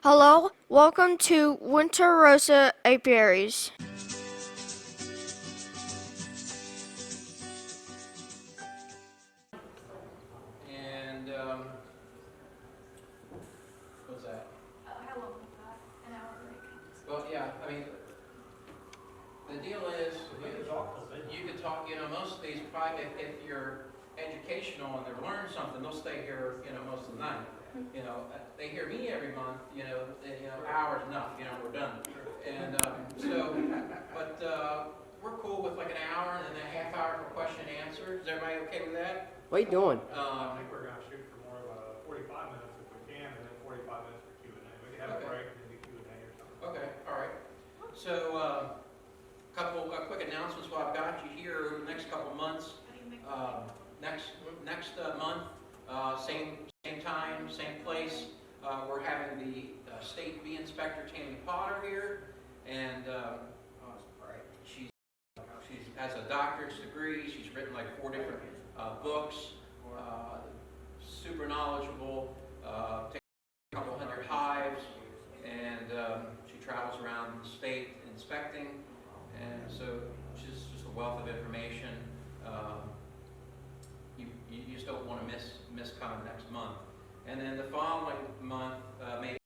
Hello, welcome to Winter Rosa Apiaries. And what's that? How long was that? An hour break? Well, yeah, I mean, the deal is, you can talk, most of these probably, if you're educational and they're learning something, they'll stay here, most of the night. They hear me every month, hours enough, we're done. And but we're cool with like an hour and then a half hour for question and answer. Is everybody okay with that? What are you doing? I think we're going to shoot for more of 45 minutes if we can, and then 45 minutes for Q&A. We can have a break and then do Q&A or something. Okay, all right. So, couple quick announcements while I've got you here. Next couple months, next month, same time, same place. We're having the state bee inspector Tammy Potter here, and she has a doctorate's degree. She's written like 4 different books. Super knowledgeable. Takes a couple hundred hives, and she travels around the state inspecting. And so she's just a wealth of information. You just don't want to miss coming next month. And then the following month, maybe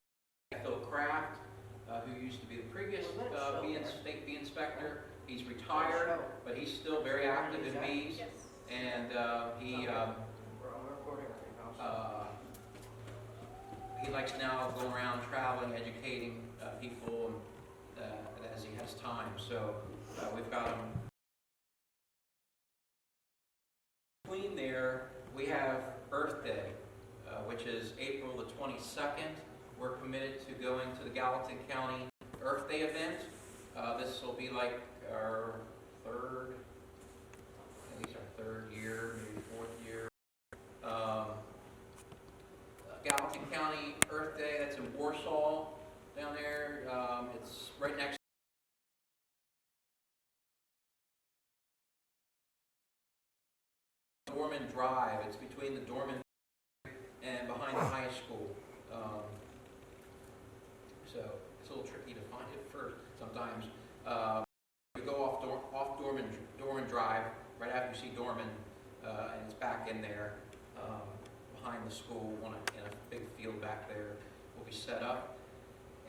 Phil Kraft, who used to be the previous state bee inspector. He's retired, but he's still very active in bees. And he likes now going around traveling, educating people as he has time. So we've got him. Between there, we have Earth Day, which is April the 22nd. We're committed to going to the Gallatin County Earth Day event. This will be like our third year, maybe 4th year. Gallatin County Earth Day, that's in Warsaw down there. It's right next to Dorman Drive. It's between the Dorman and behind the high school. So it's a little tricky to find it first sometimes. We go off Dorman Drive, right after you see Dorman, and it's back in there. Behind the school, in a big field back there, will be set up.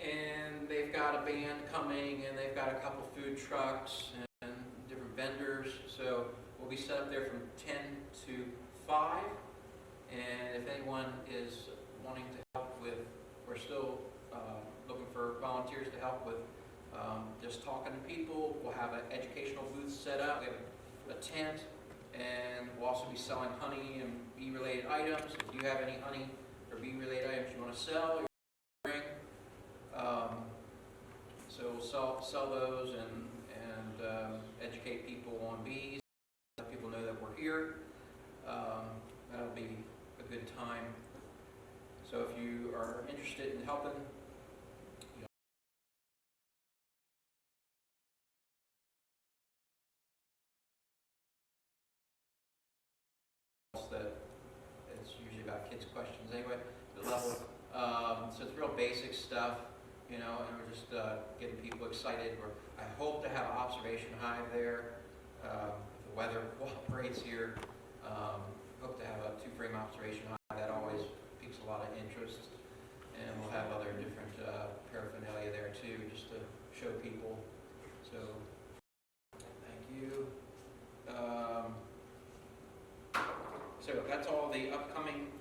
And they've got a band coming, and they've got a couple food trucks and different vendors. So we'll be set up there from 10 to 5. And if anyone is wanting to help with, we're still looking for volunteers to help with just talking to people. We'll have an educational booth set up. We have a tent. And we'll also be selling honey and bee-related items. If you have any honey or bee-related items you want to sell, you bring. So we'll sell those and educate people on bees. Let people know that we're here. That'll be a good time. So if you are interested in helping, that it's usually about kids' questions anyway, the level. So it's real basic stuff, and we're just getting people excited. I hope to have an observation hive there. If the weather cooperates here, hope to have a 2-frame observation hive. That always piques a lot of interest. And we'll have other different paraphernalia there too, just to show people. So, thank you. So that's all the upcoming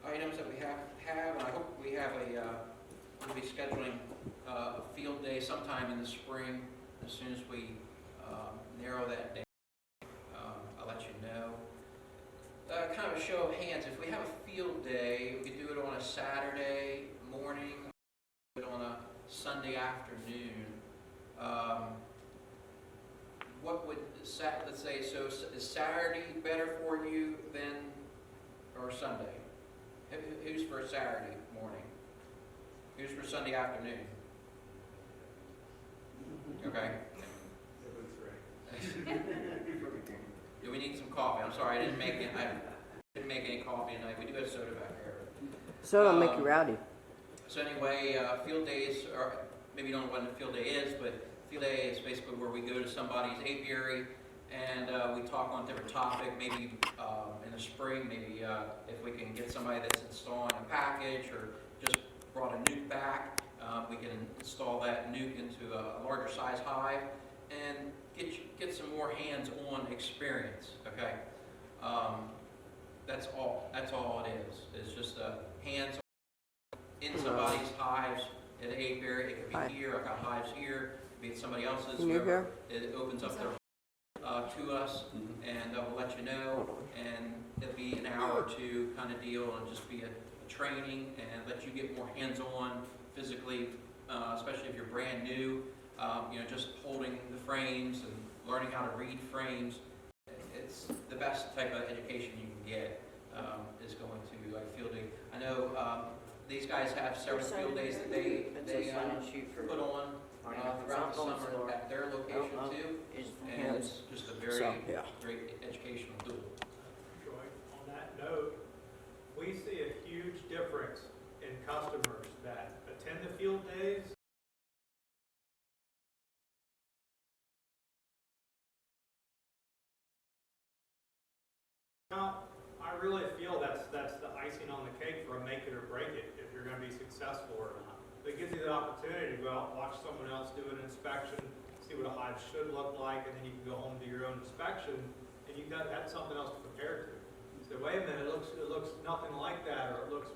items that we have, and I hope we have we'll be scheduling a field day sometime in the spring. As soon as we narrow that down, I'll let you know. Kind of a show of hands, if we have a field day, we could do it on a Saturday morning, do it on a Sunday afternoon. What would, let's say, so is Saturday better for you or Sunday? Who's for Saturday morning? Who's for Sunday afternoon? Okay. Do we need some coffee? I'm sorry, I didn't make any coffee tonight. We do have soda back there. So don't make you rowdy. So anyway, field days are, maybe you don't know what a field day is, but field day is basically where we go to somebody's apiary and we talk on a different topic, maybe in the spring, maybe if we can get somebody that's installing a package or just brought a nuke back, we can install that nuke into a larger size hive and get some more hands-on experience, okay? That's all it is. It's just hands in somebody's hives at an apiary. It could be here, I've got hives here, it could be at somebody else's, wherever. It opens up their to us, and we'll let you know, and it'll be an hour or two kind of deal, and just be a training, and let you get more hands-on physically, especially if you're brand new, just holding the frames and learning how to read frames. It's the best type of education you can get, is going to like field day. I know these guys have several field days that they put on throughout the summer at their location too, and it's just a very great educational tool. Troy, on that note, we see a huge difference in customers that attend the field days Now, I really feel that's the icing on the cake for a make it or break it, if you're going to be successful or not. It gives you the opportunity to go out and watch someone else do an inspection, see what a hive should look like, and then you can go home and do your own inspection, and that's something else to prepare to. So wait a minute, it looks nothing like that, or it looks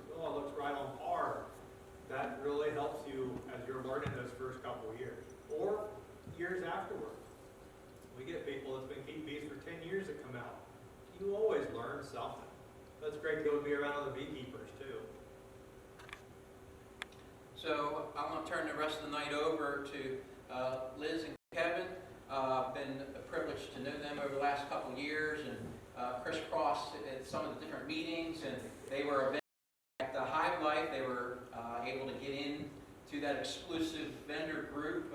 right on par. That really helps you as you're learning those first couple of years, or years afterward. We get people that's been keeping bees for 10 years that come out. You always learn something. That's great to go be around other beekeepers too. So I'm going to turn the rest of the night over to Liz and Kevin. Been a privilege to know them over the last couple of years, and crisscrossed at some of the different meetings, and they were at the Hive Life. They were able to get into that exclusive vendor group.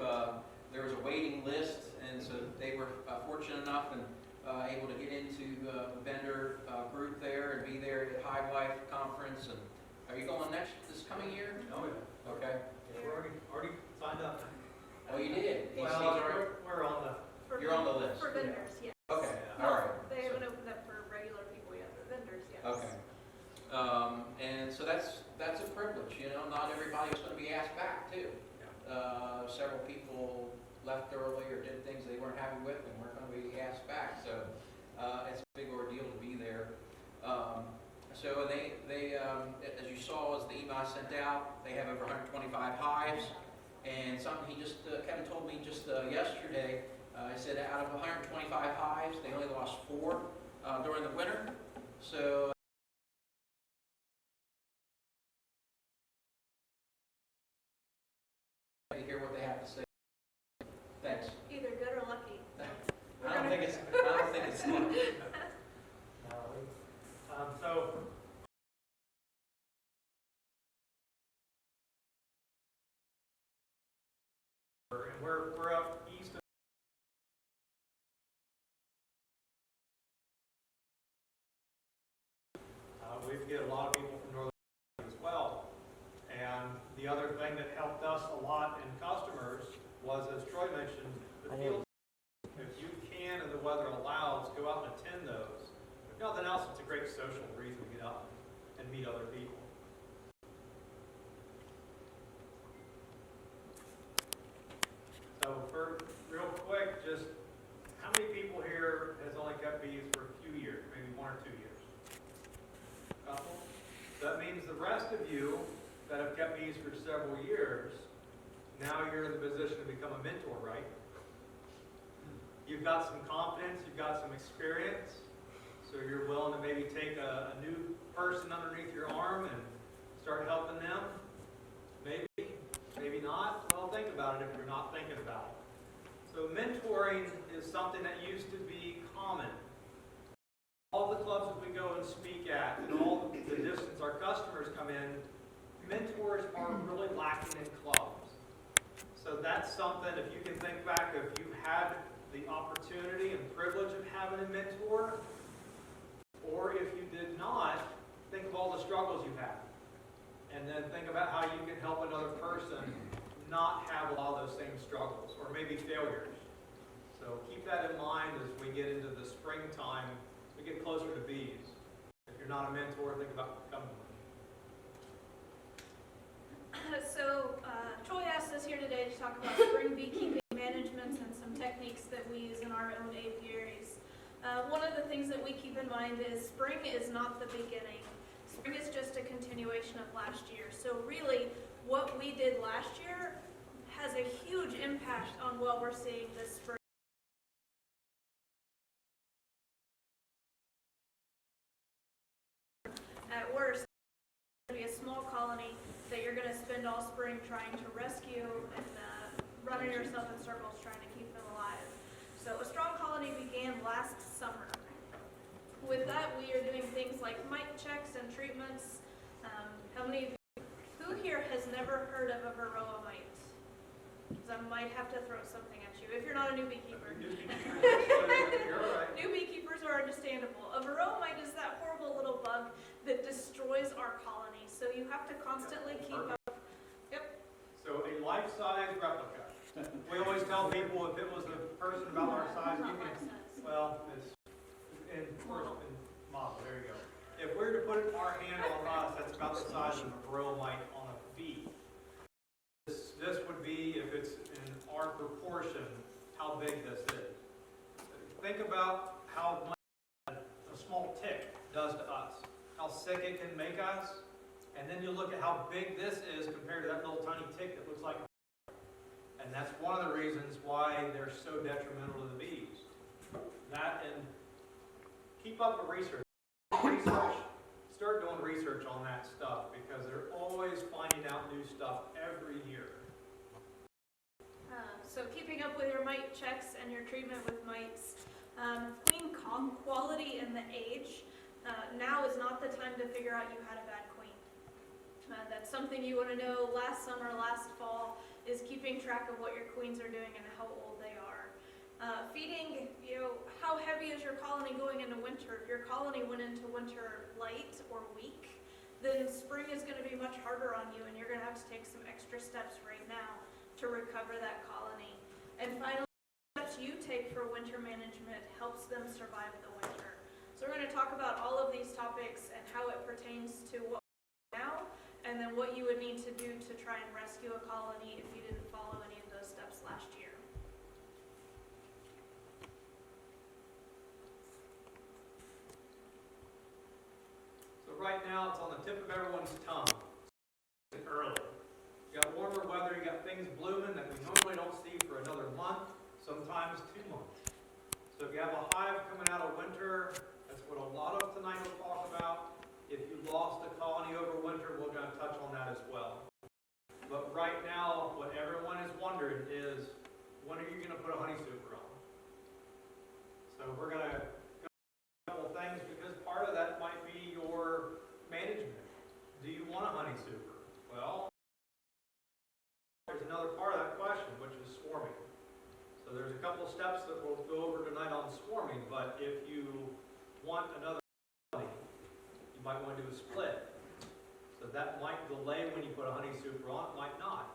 There was a waiting list, and so they were fortunate enough and able to get into the vendor group there and be there at Hive Life conference. And are you going this coming year? Oh yeah. Okay. Yeah, we're already signed up. Oh, you did? Well, we're on the. You're on the list. For vendors, yes. Okay. Yeah. All right. They haven't opened up for regular people yet, but vendors, yes. Okay. And so that's a privilege, Not everybody was going to be asked back too. Yeah. Several people left early or did things they weren't happy with and weren't going to be asked back. So it's a big ordeal to be there. So they as you saw, as the email I sent out, they have over 125 hives. And something Kevin told me just yesterday. He said out of 125 hives, they only lost 4 during the winter. So to hear what they have to say. Thanks. Either good or lucky. I don't think it's lucky. So and we're up east of we get a lot of people from Northern as well. And the other thing that helped us a lot in customers was, as Troy mentioned, the field. If you can and the weather allows, go out and attend those. If nothing else, it's a great social reason to get out and meet other people. So for real quick, just how many people here has only kept bees for a few years, maybe 1 or 2 years? Couple? That means the rest of you that have kept bees for several years, now you're in the position to become a mentor, right? You've got some confidence, you've got some experience, so you're willing to maybe take a new person underneath your arm and start helping them. Maybe, maybe not. Well, think about it if you're not thinking about it. So mentoring is something that used to be common. All the clubs that we go and speak at, and all the distance our customers come in, mentors are really lacking in clubs. So that's something, if you can think back, if you had the opportunity and privilege of having a mentor, or if you did not, think of all the struggles you had. and then think about how you can help another person not have a lot of those same struggles or maybe failures. So keep that in mind as we get into the springtime, we get closer to bees. If you're not a mentor, think about becoming one. So Troy asked us here today to talk about spring beekeeping management and some techniques that we use in our own apiaries. One of the things that we keep in mind is spring is not the beginning. Spring is just a continuation of last year. So really, what we did last year has a huge impact on what we're seeing this spring. At worst, it's going to be a small colony that you're going to spend all spring trying to rescue and running yourself in circles trying to keep them alive. So a strong colony began last summer. With that, we are doing things like mite checks and treatments. How many of you, who here has never heard of a varroa mite? Because I might have to throw something at you if you're not a new beekeeper. You're right. New beekeepers are understandable. A varroa mite is that horrible little bug that destroys our colony. So you have to constantly keep up. Yep. So a life-size replica. We always tell people if it was a person about our size, you can, well, it's in model. There you go. If we were to put our hand on us, that's about the size of a varroa mite on a bee. This would be, if it's in our proportion, how big this is. Think about how much a small tick does to us, how sick it can make us, and then you look at how big this is compared to that little tiny tick that looks like a. And that's one of the reasons why they're so detrimental to the bees. That and keep up with research. Start doing research on that stuff because they're always finding out new stuff every year. So keeping up with your mite checks and your treatment with mites. Queen quality and the age. Now is not the time to figure out you had a bad queen. That's something you want to know last summer, last fall, is keeping track of what your queens are doing and how old they are. Feeding, how heavy is your colony going into winter? If your colony went into winter light or weak, then spring is going to be much harder on you and you're going to have to take some extra steps right now to recover that colony. And finally, the steps you take for winter management helps them survive the winter. So we're going to talk about all of these topics and how it pertains to what we do now, and then what you would need to do to try and rescue a colony if you didn't follow any of those steps last year. So right now it's on the tip of everyone's tongue. It's early. You got warmer weather, you got things blooming that we normally don't see for another month, sometimes 2 months. So if you have a hive coming out of winter, that's what a lot of tonight will talk about. If you lost a colony over winter, we're going to touch on that as well. But right now, what everyone is wondering is, when are you going to put a honey super on? So we're going to go over a couple things because part of that might be your management. Do you want a honey super? Well, there's another part of that question, which is swarming. So there's a couple steps that we'll go over tonight on swarming, but if you want another colony, you might want to do a split. So that might delay when you put a honey super on, it might not.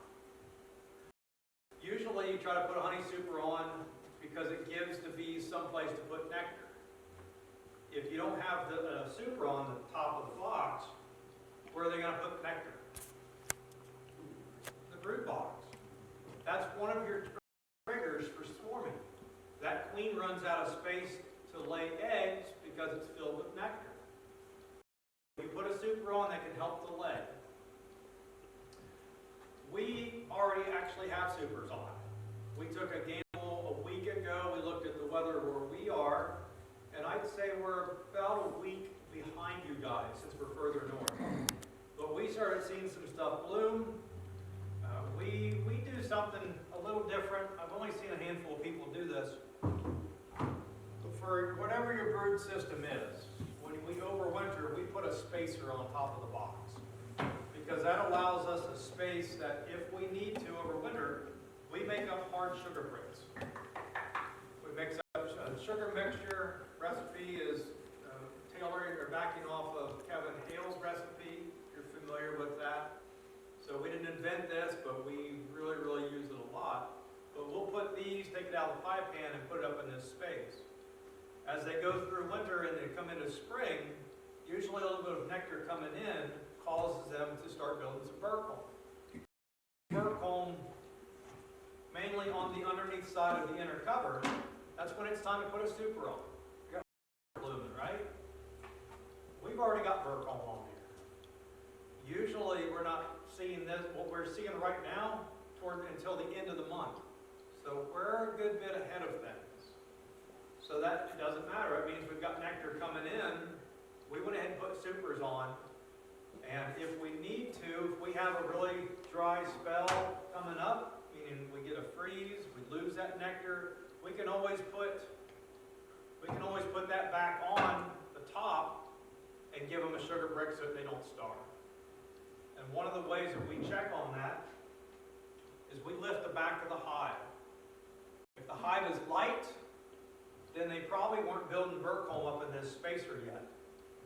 Usually you try to put a honey super on because it gives the bees some place to put nectar. If you don't have the super on the top of the box, where are they going to put nectar? The brood box. That's one of your triggers for swarming. That queen runs out of space to lay eggs because it's filled with nectar. If you put a super on, that can help delay. We already actually have supers on. We took a gamble a week ago. We looked at the weather where we are, and I'd say we're about a week behind you guys since we're further north. But we started seeing some stuff bloom. We do something a little different. I've only seen a handful of people do this. For whatever your brood system is, when we overwinter, we put a spacer on top of the box. Because that allows us a space that if we need to overwinter, we make up hard sugar bricks. We mix up a sugar mixture. Recipe is tailoring or backing off of Kevin Hale's recipe, if you're familiar with that. So we didn't invent this, but we really use it a lot. But we'll put these, take it out of the pie pan and put it up in this space. As they go through winter and they come into spring, usually a little bit of nectar coming in causes them to start building some burr comb. Burr comb, mainly on the underneath side of the inner cover, that's when it's time to put a super on. You got blooming, right? We've already got burr comb on here. Usually we're not seeing this, what we're seeing right now, until the end of the month. So we're a good bit ahead of things. So that it doesn't matter. It means we've got nectar coming in. We went ahead and put supers on. And if we need to, if we have a really dry spell coming up, meaning we get a freeze, we lose that nectar, we can always put that back on the top and give them a sugar brick so that they don't starve. And one of the ways that we check on that is we lift the back of the hive. If the hive is light, then they probably weren't building burr comb up in this spacer yet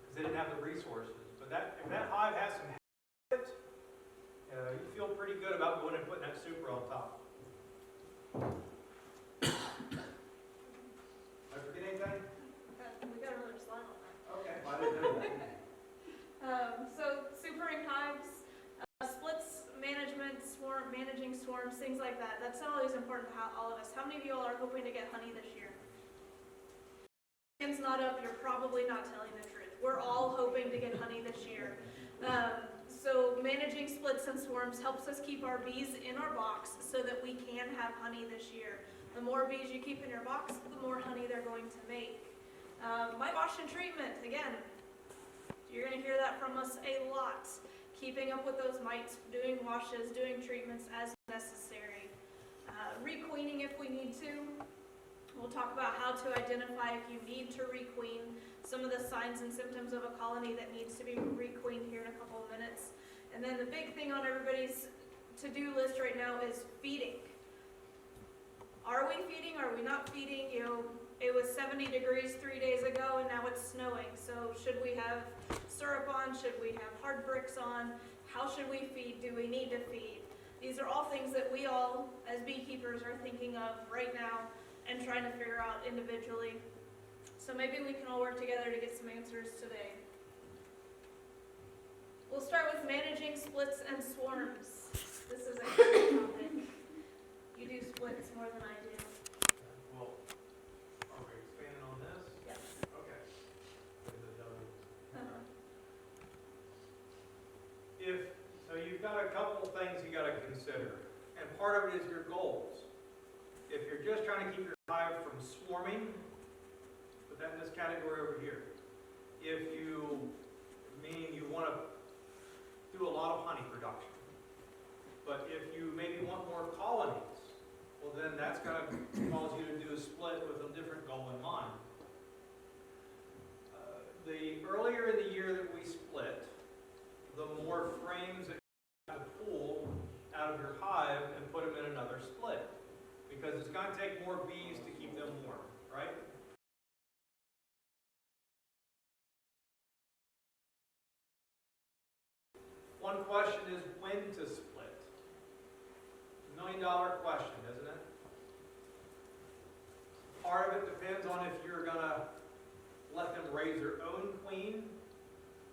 because they didn't have the resources. But if that hive has some habit, you feel pretty good about going and putting that super on top. Did I forget anything? We got another slide on that. Okay, well, I didn't know that. So supering hives, splits management, managing swarms, things like that. That's always important to all of us. How many of you all are hoping to get honey this year? Hands not up, you're probably not telling the truth. We're all hoping to get honey this year. So managing splits and swarms helps us keep our bees in our box so that we can have honey this year. The more bees you keep in your box, the more honey they're going to make. Mite wash and treatment, again, you're going to hear that from us a lot. Keeping up with those mites, doing washes, doing treatments as necessary. Requeening if we need to. We'll talk about how to identify if you need to requeen, some of the signs and symptoms of a colony that needs to be requeened here in a couple of minutes. And then the big thing on everybody's to-do list right now is feeding. Are we feeding? Are we not feeding? It was 70 degrees 3 days ago and now it's snowing. So should we have syrup on? Should we have hard bricks on? How should we feed? Do we need to feed? These are all things that we all, as beekeepers, are thinking of right now and trying to figure out individually. So maybe we can all work together to get some answers today. We'll start with managing splits and swarms. This is a great topic. You do splits more than I do. Well, are we expanding on this? Yes. Okay. So you've got a couple things you got to consider, and part of it is your goals. If you're just trying to keep your hive from swarming, put that in this category over here. If you, meaning you want to do a lot of honey production, but if you maybe want more colonies, well then that's going to cause you to do a split with a different goal in mind. The earlier in the year that we split, the more frames that you have to pull out of your hive and put them in another split. Because it's going to take more bees to keep them warm, right? One question is when to split. $1 million question, isn't it? Part of it depends on if you're going to let them raise their own queen,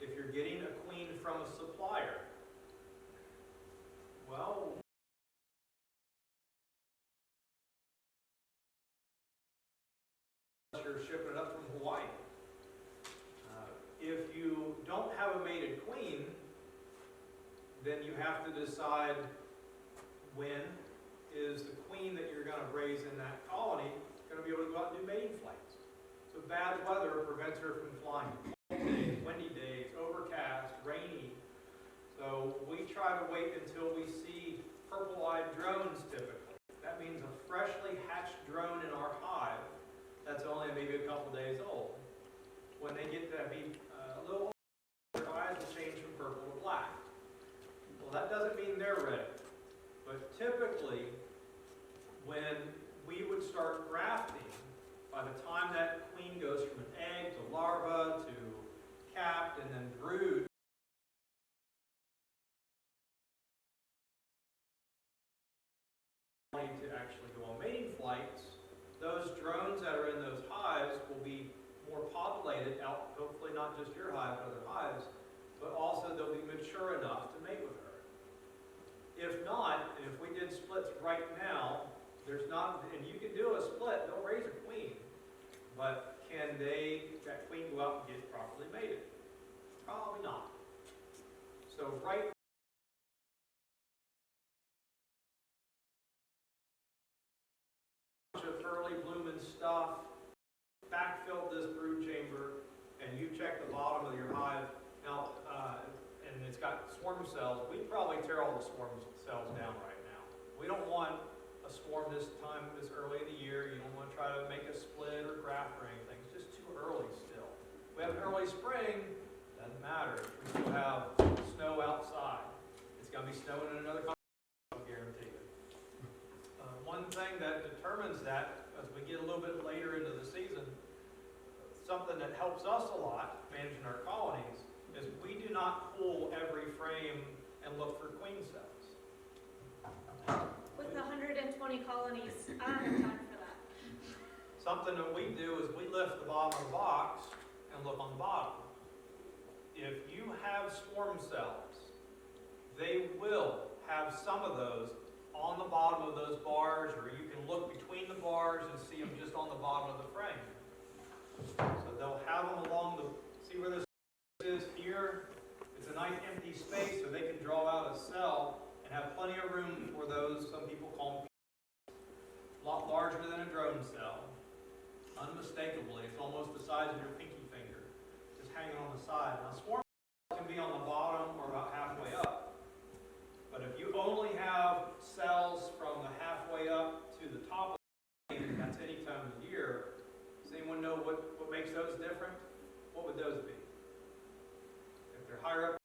if you're getting a queen from a supplier. Well, you're shipping it up from Hawaii. If you don't have a mated queen, then you have to decide when is the queen that you're going to raise in that colony going to be able to go out and do mating flights. So bad weather prevents her from flying. Cold days, windy days, overcast, rainy. So we try to wait until we see purple-eyed drones typically. That means a freshly hatched drone in our hive that's only maybe a couple days old. When they get to be a little older, their eyes will change from purple to black. Well, that doesn't mean they're ready. But typically, when we would start grafting, by the time that queen goes from an egg to larva to capped and then brood, actually go on mating flights, those drones that are in those hives will be more populated out, hopefully not just your hive, but other hives, but also they'll be mature enough to mate with her. If not, and if we did splits right now, there's not, and you can do a split, they'll raise a queen, but can that queen go out and get properly mated? Probably not. So right of early blooming stuff, backfilled this brood chamber, and you check the bottom of your hive. Now, and it's got swarm cells. We'd probably tear all the swarm cells down right now. We don't want a swarm this early in the year. You don't want to try to make a split or graft or anything. It's just too early still. We have an early spring, doesn't matter. We still have snow outside. It's going to be snowing in another country, I'll guarantee you. One thing that determines that, as we get a little bit later into the season, something that helps us a lot managing our colonies is we do not pull every frame and look for queen cells. With 120 colonies, I don't have time for that. Something that we do is we lift the bottom of the box and look on the bottom. If you have swarm cells, they will have some of those on the bottom of those bars, or you can look between the bars and see them just on the bottom of the frame. So they'll have them along see where this is here? It's a nice empty space so they can draw out a cell and have plenty of room for those, some people call them a lot larger than a drone cell. Unmistakably, it's almost the size of your pinky finger, just hanging on the side. Now swarm cells can be on the bottom or about halfway up. But if you only have cells from the halfway up to the top of the frame, that's any time of the year, does anyone know what makes those different? What would those be? If they're higher up,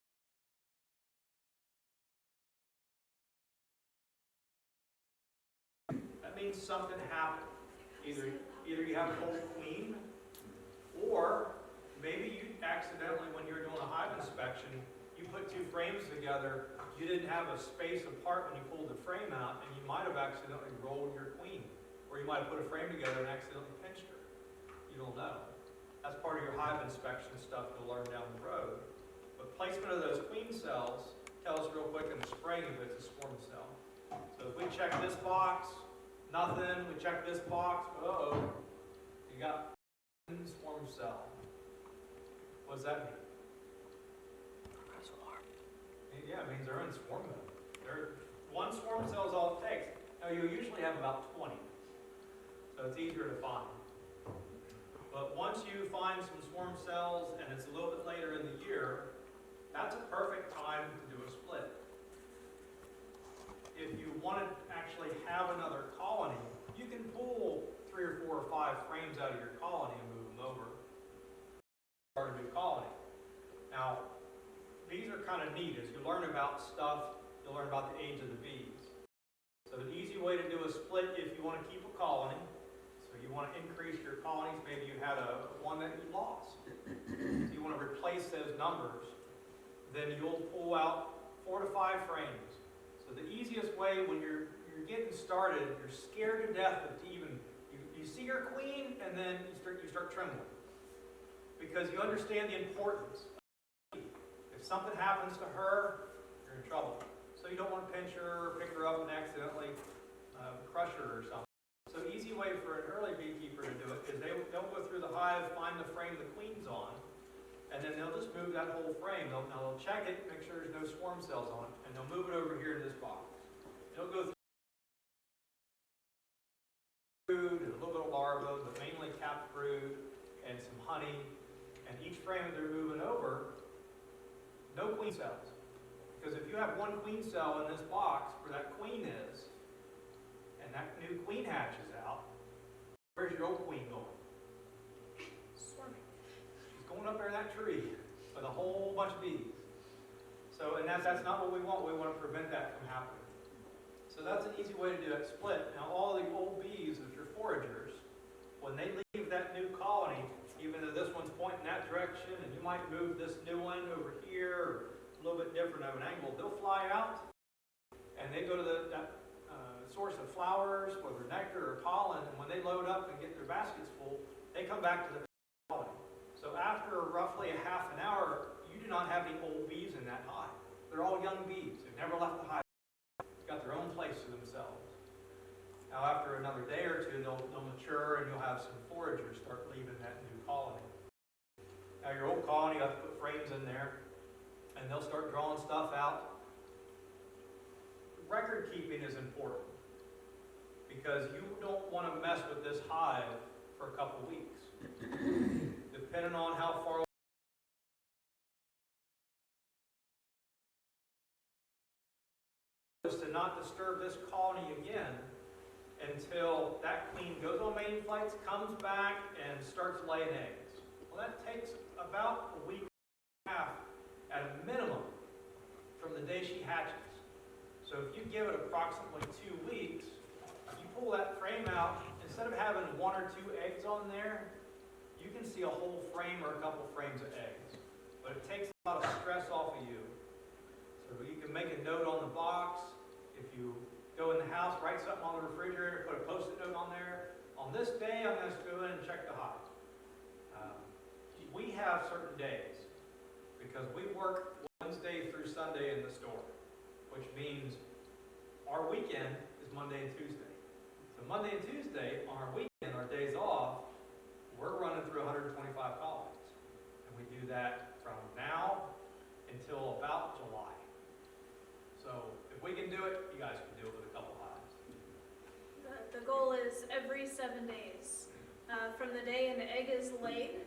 that means something happened. Either you have a whole queen, or maybe you accidentally, when you're doing a hive inspection, you put two frames together. You didn't have a space apart when you pulled the frame out, and you might have accidentally rolled your queen. Or you might have put a frame together and accidentally pinched her. You don't know. That's part of your hive inspection stuff you'll learn down the road. But placement of those queen cells, tell us real quick in the spring if it's a swarm cell. So if we check this box, nothing. We check this box, uh-oh. You got a swarm cell. What does that mean? Yeah, it means they're in swarm mode. One swarm cell is all it takes. Now, you usually have about 20, so it's easier to find. But once you find some swarm cells, and it's a little bit later in the year, that's a perfect time to do a split. If you want to actually have another colony, you can pull 3 or 4 or 5 frames out of your colony and move them over. Start a new colony. Now, bees are kind of neat. As you learn about stuff, you'll learn about the age of the bees. So an easy way to do a split if you want to keep a colony, so you want to increase your colonies, maybe you had one that you lost. So you want to replace those numbers, then you'll pull out 4 to 5 frames. So the easiest way when you're getting started, you're scared to death of you see your queen and then you start trembling. Because you understand the importance. If something happens to her, you're in trouble. So you don't want to pinch her or pick her up and accidentally crush her or something. So easy way for an early beekeeper to do it is they'll go through the hive, find the frame the queen's on, and then they'll just move that whole frame. They'll check it, make sure there's no swarm cells on it, and they'll move it over here in this box. They'll go through brood and a little bit of larvae, but mainly capped brood and some honey. And each frame that they're moving over, no queen cells. Because if you have one queen cell in this box where that queen is, and that new queen hatches out, where's your old queen going? Swarming. She's going up there in that tree with a whole bunch of bees. So, and that's not what we want. We want to prevent that from happening. So that's an easy way to do that split. Now all the old bees, if you're foragers, when they leave that new colony, even though this one's pointing that direction, and you might move this new one over here, or a little bit different of an angle, they'll fly out, and they go to that source of flowers, whether nectar or pollen, and when they load up and get their baskets full, they come back to the colony. So after roughly a half an hour, you do not have any old bees in that hive. They're all young bees. They've never left the hive. They've got their own place to themselves. Now after another day or two, they'll mature and you'll have some foragers start leaving that new colony. Now your old colony, you have to put frames in there, and they'll start drawing stuff out. Record keeping is important because you don't want to mess with this hive for a couple weeks. Depending on how far is to not disturb this colony again until that queen goes on mating flights, comes back, and starts laying eggs. Well, that takes about a week and a half at a minimum from the day she hatches. So if you give it approximately 2 weeks, if you pull that frame out, instead of having 1 or 2 eggs on there, you can see a whole frame or a couple frames of eggs. But it takes a lot of stress off of you. So you can make a note on the box. If you go in the house, write something on the refrigerator, put a post-it note on there. On this day, I'm going to go in and check the hive. We have certain days because we work Wednesday through Sunday in the store, which means our weekend is Monday and Tuesday. So Monday and Tuesday, on our weekend, our days off, we're running through 125 colonies. And we do that from now until about July. So if we can do it, you guys can do it with a couple hives. The goal is every 7 days. From the day an egg is laid,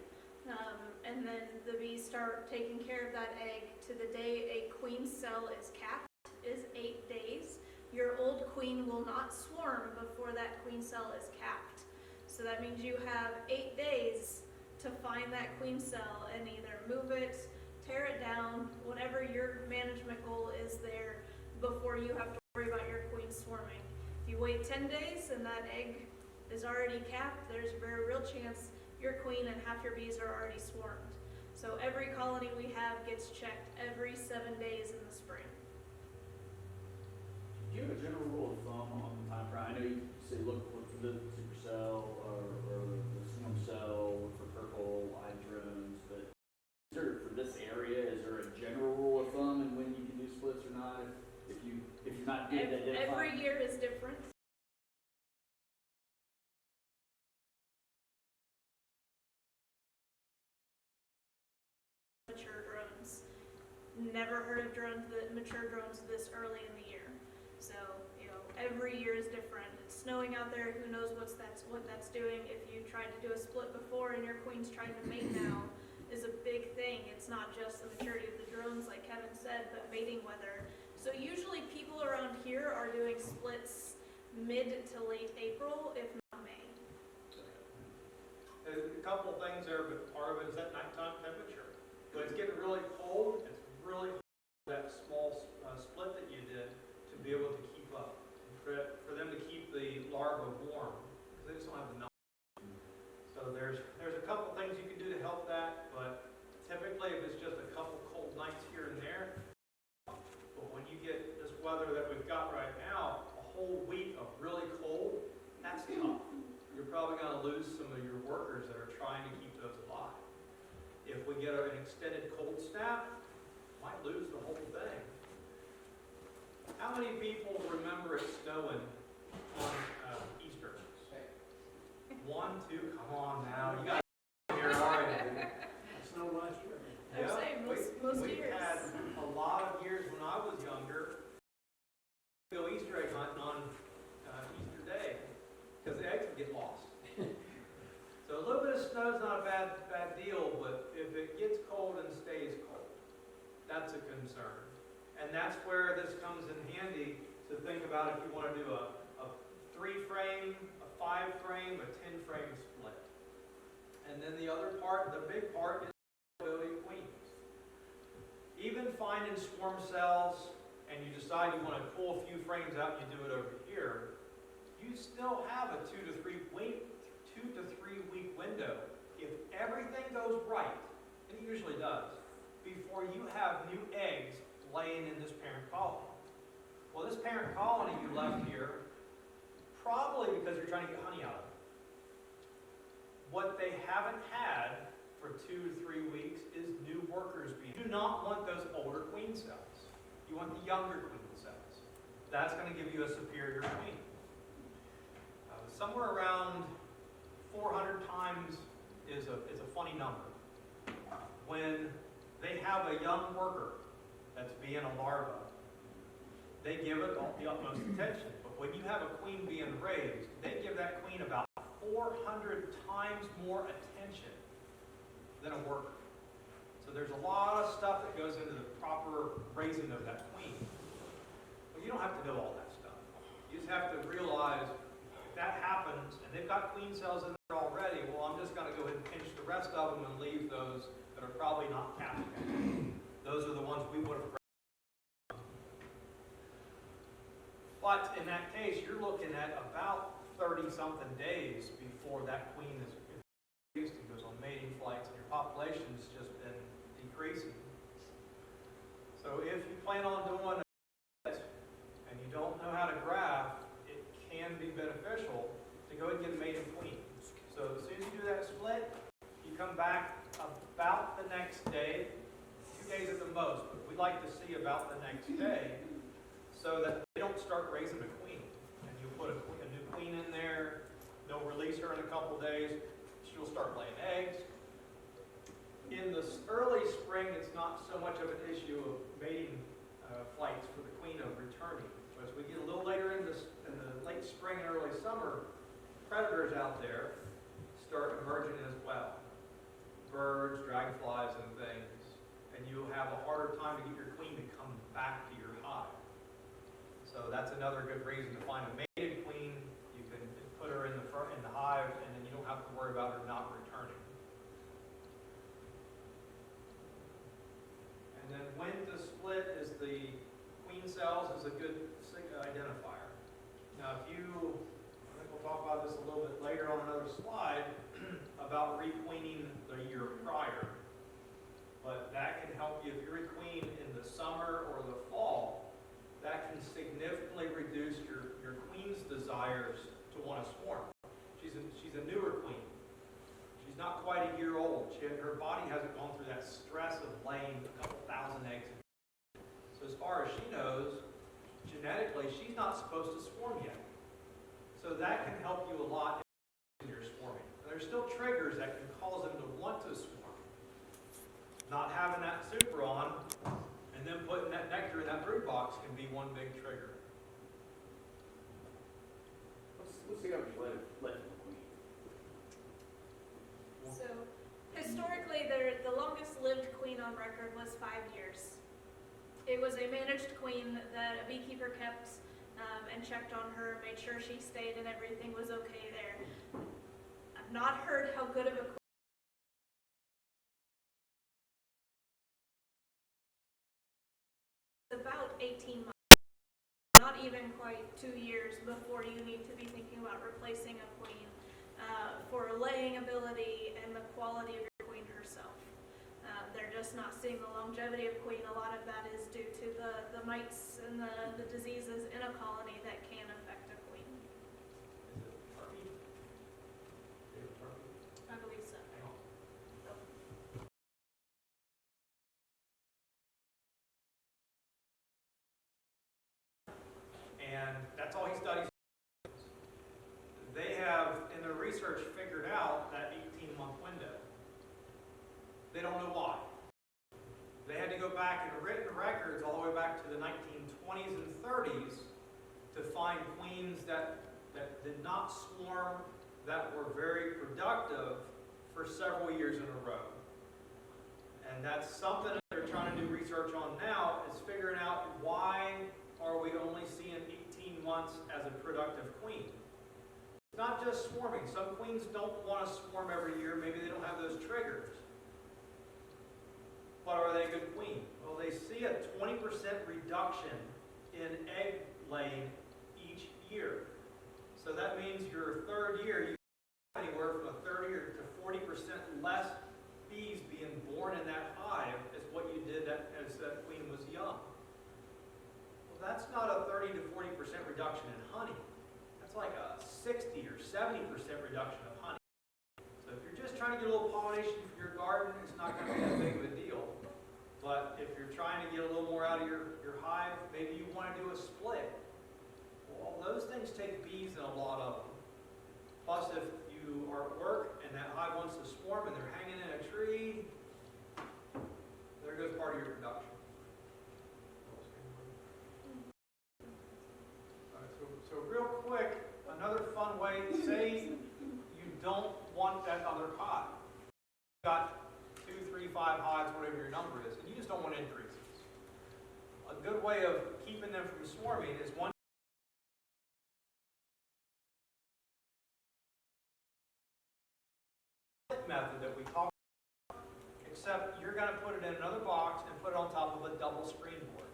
and then the bees start taking care of that egg to the day a queen cell is capped is 8 days. Your old queen will not swarm before that queen cell is capped. So that means you have 8 days to find that queen cell and either move it, tear it down, whatever your management goal is there before you have to worry about your queen swarming. If you wait 10 days and that egg is already capped, there's a very real chance your queen and half your bees are already swarmed. So every colony we have gets checked every 7 days in the spring. Do you have a general rule of thumb on the time frame? I know you say look for the supercell or the swarm cell, look for purple eye drones, but is there, for this area, is there a general rule of thumb and when you can do splits or not? If you're not good at identifying? Every year is different. Mature drones. Never heard of drones that mature drones this early in the year. So, every year is different. It's snowing out there, who knows what that's doing. If you tried to do a split before and your queen's trying to mate now is a big thing. It's not just the maturity of the drones, like Kevin said, but mating weather. So usually people around here are doing splits mid to late April, if not May. There's a couple of things there, but part of it is that nighttime temperature. When it's getting really cold, it's really hard that small split that you did to be able to keep up. For them to keep the larvae warm, because they just don't have the milk. So there's a couple things you can do to help that, but typically if it's just a couple cold nights here and there, but when you get this weather that we've got right now, a whole week of really cold, that's tough. You're probably going to lose some of your workers that are trying to keep those alive. If we get an extended cold snap, might lose the whole thing. How many people remember it snowing on Easter? 1, 2, come on now. You guys are here already. Snow last year. I would say most We've years. had a lot of years when I was younger, go Easter egg hunting on Easter Day, because the eggs would get lost. So a little bit of snow is not a bad deal, but if it gets cold and stays cold, that's a concern. And that's where this comes in handy to think about if you want to do a 3-frame, a 5-frame, a 10-frame split. And then the other part, the big part, is building queens. Even finding swarm cells, and you decide you want to pull a few frames out and you do it over here, you still have a 2 to 3 week window. If everything goes right, and it usually does, before you have new eggs laying in this parent colony. Well, this parent colony you left here solely because you're trying to get honey out of it. What they haven't had for 2 to 3 weeks is new workers bees. You do not want those older queen cells. You want the younger queen cells. That's going to give you a superior queen. Somewhere around 400 times is a funny number. When they have a young worker that's being a larva, they give it the utmost attention. But when you have a queen being raised, they give that queen about 400 times more attention than a worker. So there's a lot of stuff that goes into the proper raising of that queen. But you don't have to know all that stuff. You just have to realize if that happens and they've got queen cells in there already, well, I'm just going to go ahead and pinch the rest of them and leave those that are probably not captive. Those are the ones we would have. But in that case, you're looking at about 30-something days before that queen is released and goes on mating flights, and your population's just been decreasing. So if you plan on doing it and you don't know how to graft, it can be beneficial to go ahead and get a mating queen. So as soon as you do that split, you come back about the next day, 2 days at the most, but we like to see about the next day so that they don't start raising a queen. And you put a new queen in there, they'll release her in a couple days, she'll start laying eggs. In the early spring, it's not so much of an issue of mating flights for the queen of returning. But as we get a little later in the late spring and early summer, predators out there start emerging as well. Birds, dragonflies, and things. And you'll have a harder time to get your queen to come back to your hive. So that's another good reason to find a mated queen. You can put her in the hive, and then you don't have to worry about her not returning. And then when to split is the queen cells is a good identifier. Now, I think we'll talk about this a little bit later on another slide about requeening the year prior. But that can help you if you requeen in the summer or the fall. That can significantly reduce your queen's desires to want to swarm. She's a newer queen. She's not quite a year old. Her body hasn't gone through that stress of laying a couple thousand eggs. So as far as she knows, genetically, she's not supposed to swarm yet. So that can help you a lot in your swarming. There's still triggers that can cause them to want to swarm. Not having that super on and then putting that nectar in that brood box can be one big trigger. What's the average life of a queen? So historically, the longest lived queen on record was 5 years. It was a managed queen that a beekeeper kept and checked on her, made sure she stayed and everything was okay there. I've not heard how good of a queen about 18 months, not even quite 2 years before you need to be thinking about replacing a queen for laying ability and the quality of your queen herself. They're just not seeing the longevity of queen. A lot of that is due to the mites and the diseases in a colony that can affect a queen. Is it turkey? David Turkey? I believe so. Hang on. And that's all he studies. They have, in their research, figured out that 18-month window. They don't know why. They had to go back in written records all the way back to the 1920s and 30s to find queens that did not swarm, that were very productive for several years in a row. And that's something that they're trying to do research on now, is figuring out why are we only seeing 18 months as a productive queen. It's not just swarming. Some queens don't want to swarm every year. Maybe they don't have those triggers. But are they a good queen? Well, they see a 20% reduction in egg laying each year. So that means your third year, you have anywhere from a 30 to 40% less bees being born in that hive as what you did as that queen was young. Well, that's not a 30 to 40% reduction in honey. That's like a 60% 60 or 70% reduction of honey. So if you're just trying to get a little pollination for your garden, it's not going to be that big of a deal. But if you're trying to get a little more out of your hive, maybe you want to do a split. Well, those things take bees and a lot of them. Plus, if you are at work and that hive wants to swarm and they're hanging in a tree, there goes part of your production. All right, so real quick, another fun way, say you don't want that other hive. You've got 2, 3, 5 hives, whatever your number is, and you just don't want increases. A good way of keeping them from swarming is one method that we talked about, except you're going to put it in another box and put it on top of a double screen board.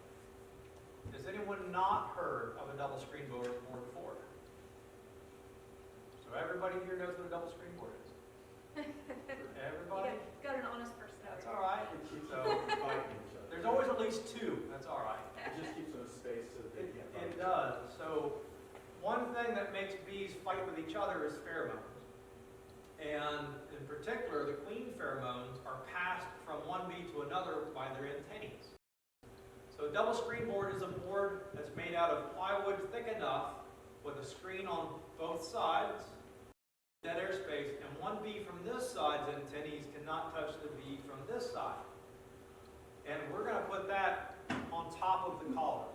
Has anyone not heard of a double screen board before? So everybody here knows what a double screen board is? Everybody? Got an honest person over That's here. all right. So there's always at least 2. That's all right. It just keeps them in space so that they can't fight It each other. does. So one thing that makes bees fight with each other is pheromones. And in particular, the queen pheromones are passed from one bee to another by their antennae. So a double screen board is a board that's made out of plywood thick enough with a screen on both sides, dead airspace, and one bee from this side's antennae cannot touch the bee from this side. And we're going to put that on top of the collar.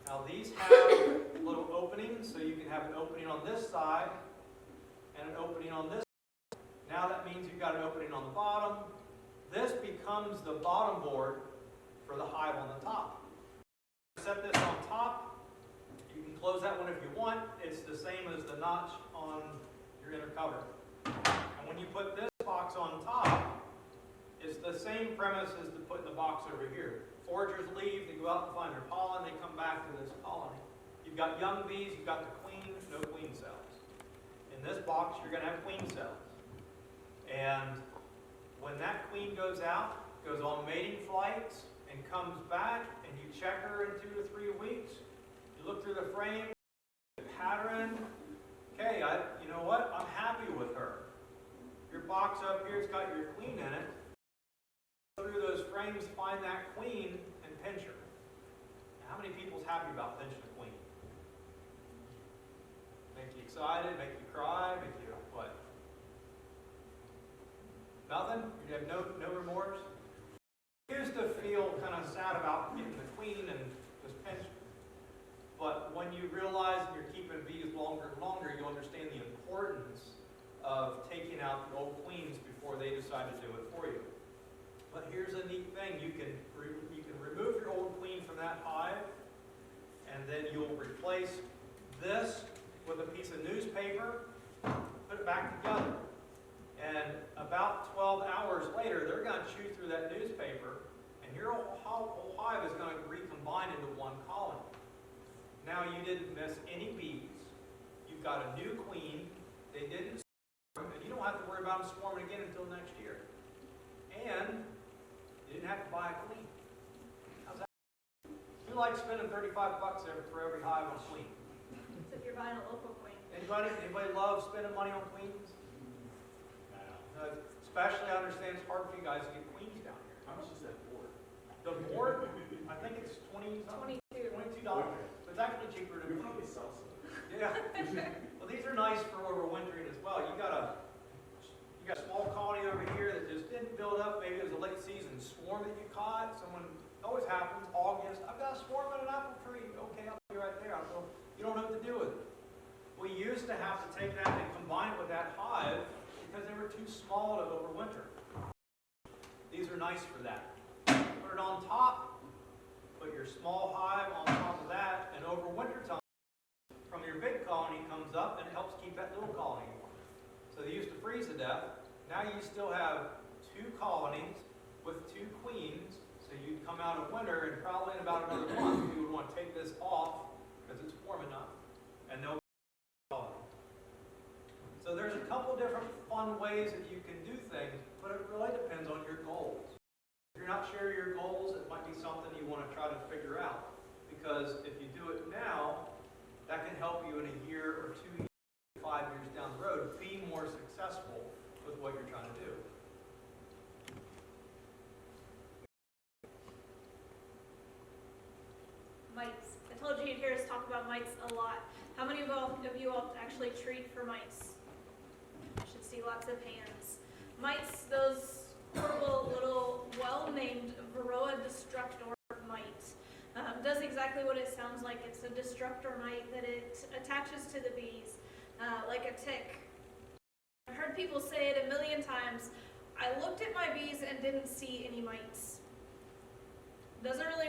Now these have little openings, so you can have an opening on this side and an opening on this. Now that means you've got an opening on the bottom. This becomes the bottom board for the hive on the top. Set this on top. You can close that one if you want. It's the same as the notch on your inner cover. And when you put this box on top, it's the same premise as to putting the box over here. Foragers leave, they go out and find their pollen, they come back to this colony. You've got young bees, you've got the queen, no queen cells. In this box, you're going to have queen cells. And when that queen goes out, goes on mating flights, and comes back, and you check her in 2 to 3 weeks, you look through the frame, the pattern, okay, you know what, I'm happy with her. Your box up here, it's got your queen in it. Go through those frames, find that queen, and pinch her. Now, how many people's happy about pinching a queen? Make you excited, make you cry, make you what? Nothing? You have no remorse? I used to feel kind of sad about getting the queen and just pinch her. But when you realize you're keeping bees longer and longer, you understand the importance of taking out the old queens before they decide to do it for you. But here's a neat thing. You can remove your old queen from that hive, and then you'll replace this with a piece of newspaper, put it back together. And about 12 hours later, they're going to chew through that newspaper, and your whole hive is going to recombine into one colony. Now you didn't miss any bees. You've got a new queen. They didn't swarm, and you don't have to worry about them swarming again until next year. And you didn't have to buy a queen. How's that? Who likes spending $35 for every hive on a queen? So if you're buying a local queen. Anybody love spending money on queens? Especially, I understand it's hard for you guys to get queens down here. How much is that board? The board, I think it's $22. So it's actually cheaper than We queens. probably sell some. Yeah. Well, these are nice for overwintering as well. You got a small colony over here that just didn't build up. Maybe it was a late season swarm that you caught. Someone, always happens, August, I've got a swarm in an apple tree. Okay, I'll be right there. You don't know what to do with it. We used to have to take that and combine it with that hive because they were too small to overwinter. These are nice for that. Put it on top, put your small hive on top of that, and over winter time, from your big colony comes up and it helps keep that little colony warm. So they used to freeze to death. Now you still have 2 colonies with 2 queens, so you'd come out of winter and probably in about another month you would want to take this off because it's warm enough. And they'll colony. So there's a couple different fun ways that you can do things, but it really depends on your goals. If you're not sure of your goals, it might be something you want to try to figure out. Because if you do it now, that can help you in a year or 2 years. 5 years down the road, be more successful with what you're trying to do. Mites. I told you you'd hear us talk about mites a lot. How many of you all actually treat for mites? I should see lots of hands. Mites, those horrible little well-named Varroa destructor mite, does exactly what it sounds like. It's a destructor mite that it attaches to the bees like a tick. I've heard people say it a million times. I looked at my bees and didn't see any mites. Doesn't really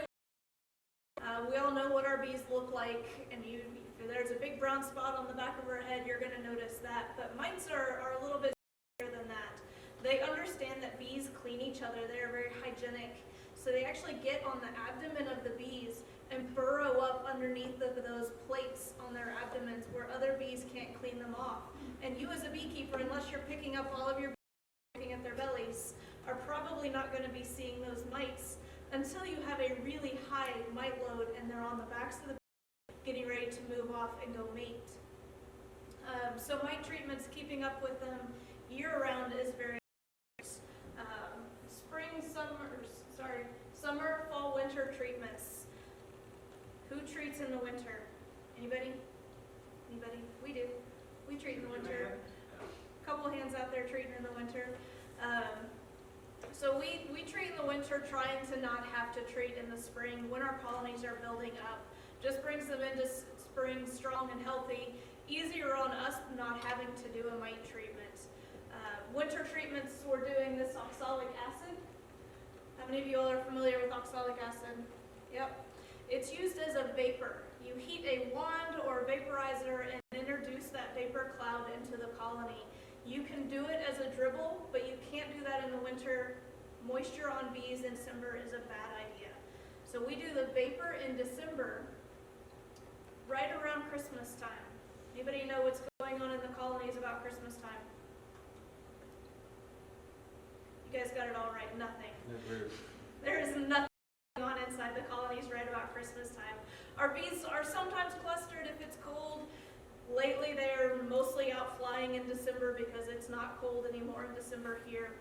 we all know what our bees look like, and if there's a big brown spot on the back of her head, you're going to notice that. But mites are a little bit bigger than that. They understand that bees clean each other. They are very hygienic. So they actually get on the abdomen of the bees and burrow up underneath of those plates on their abdomens where other bees can't clean them off. And you as a beekeeper, unless you're picking up all of your bees looking at their bellies, are probably not going to be seeing those mites until you have a really high mite load and they're on the backs of the bees getting ready to move off and go mate. So mite treatments, keeping up with them year-round is very summer, fall, winter treatments. Who treats in the winter? Anybody? Anybody? We do. We treat in the winter. Couple hands out there treating in the winter. So we treat in the winter, trying to not have to treat in the spring when our colonies are building up. Just brings them into spring strong and healthy. Easier on us not having to do a mite treatment. Winter treatments, we're doing this oxalic acid. How many of you all are familiar with oxalic acid? Yep. It's used as a vapor. You heat a wand or a vaporizer and introduce that vapor cloud into the colony. You can do it as a dribble, but you can't do that in the winter. Moisture on bees in December is a bad idea. So we do the vapor in December, right around Christmas time. Anybody know what's going on in the colonies about Christmas time? You guys got it all right. Nothing. There is nothing going on inside the colonies right about Christmas time. Our bees are sometimes clustered if it's cold. Lately, they're mostly out flying in December because it's not cold anymore in December here.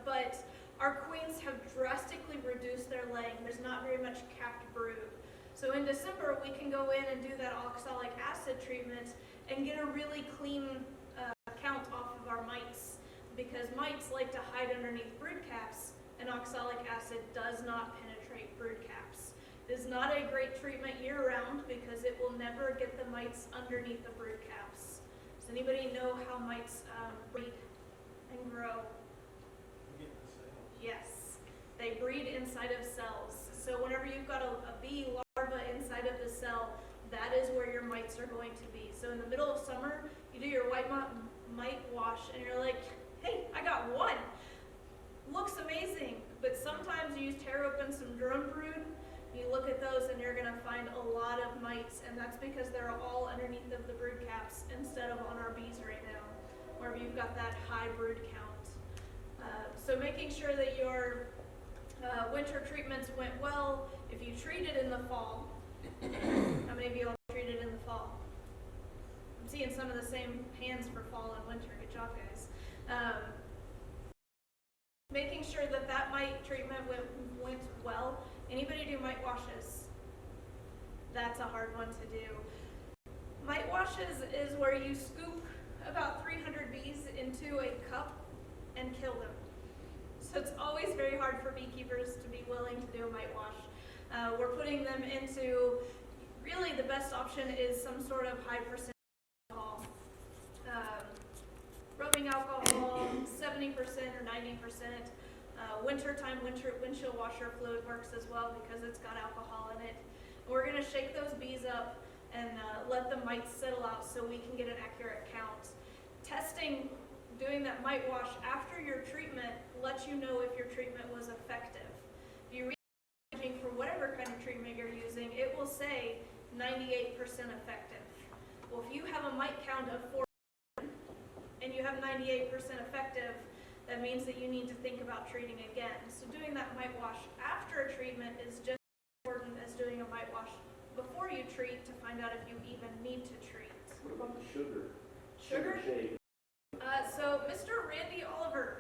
But our queens have drastically reduced their laying. There's not very much capped brood. So in December, we can go in and do that oxalic acid treatment and get a really clean count off of our mites, because mites like to hide underneath brood caps, and oxalic acid does not penetrate brood caps. It is not a great treatment year-round because it will never get the mites underneath the brood caps. Does anybody know how mites breed and grow? Yes, they breed inside of cells. So whenever you've got a bee larva inside of the cell, that is where your mites are going to be. So in the middle of summer, you do your white mite wash and you're like, hey, I got one. Looks amazing, but sometimes you tear open some drone brood, you look at those and you're going to find a lot of mites, and that's because they're all underneath of the brood caps instead of on our bees right now, where you've got that high brood count. So making sure that your winter treatments went well. If you treated in the fall, how many of you all treated in the fall? I'm seeing some of the same hands for fall and winter. Good job, guys. Making sure that that mite treatment went well. Anybody do mite washes? That's a hard one to do. Mite washes is where you scoop about 300 bees into a cup and kill them. So it's always very hard for beekeepers to be willing to do a mite wash. We're putting them into, really the best option is some sort of high percent alcohol. Rubbing alcohol, 70% or 90%. Wintertime windshield washer fluid works as well because it's got alcohol in it. We're going to shake those bees up and let the mites settle out so we can get an accurate count. Testing, doing that mite wash after your treatment lets you know if your treatment was effective. If you read for whatever kind of treatment you're using, it will say 98% effective. Well, if you have a mite count of 4 and you have 98% effective, that means that you need to think about treating again. So doing that mite wash after a treatment is just as important as doing a mite wash before you treat to find out if you even need to treat. What about the sugar? Sugar? shake. So Mr. Randy Oliver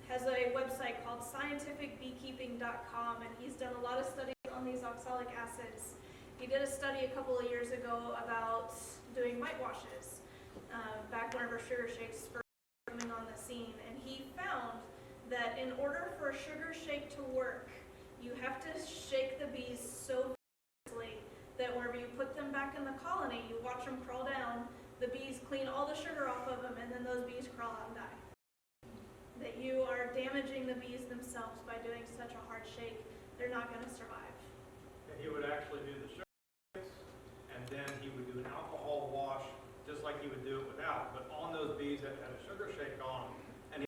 has a website called scientificbeekeeping.com, and he's done a lot of studies on these oxalic acids. He did a study a couple of years ago about doing mite washes back whenever sugar shakes first coming on the scene, and he found that in order for a sugar shake to work, you have to shake the bees so vigorously that whenever you put them back in the colony, you watch them crawl down, the bees clean all the sugar off of them, and then those bees crawl out and die. That you are damaging the bees themselves by doing such a hard shake. They're not going to survive. And he would actually do the sugar shakes, and then he would do an alcohol wash, just like he would do it without, but on those bees that had a sugar shake on, and he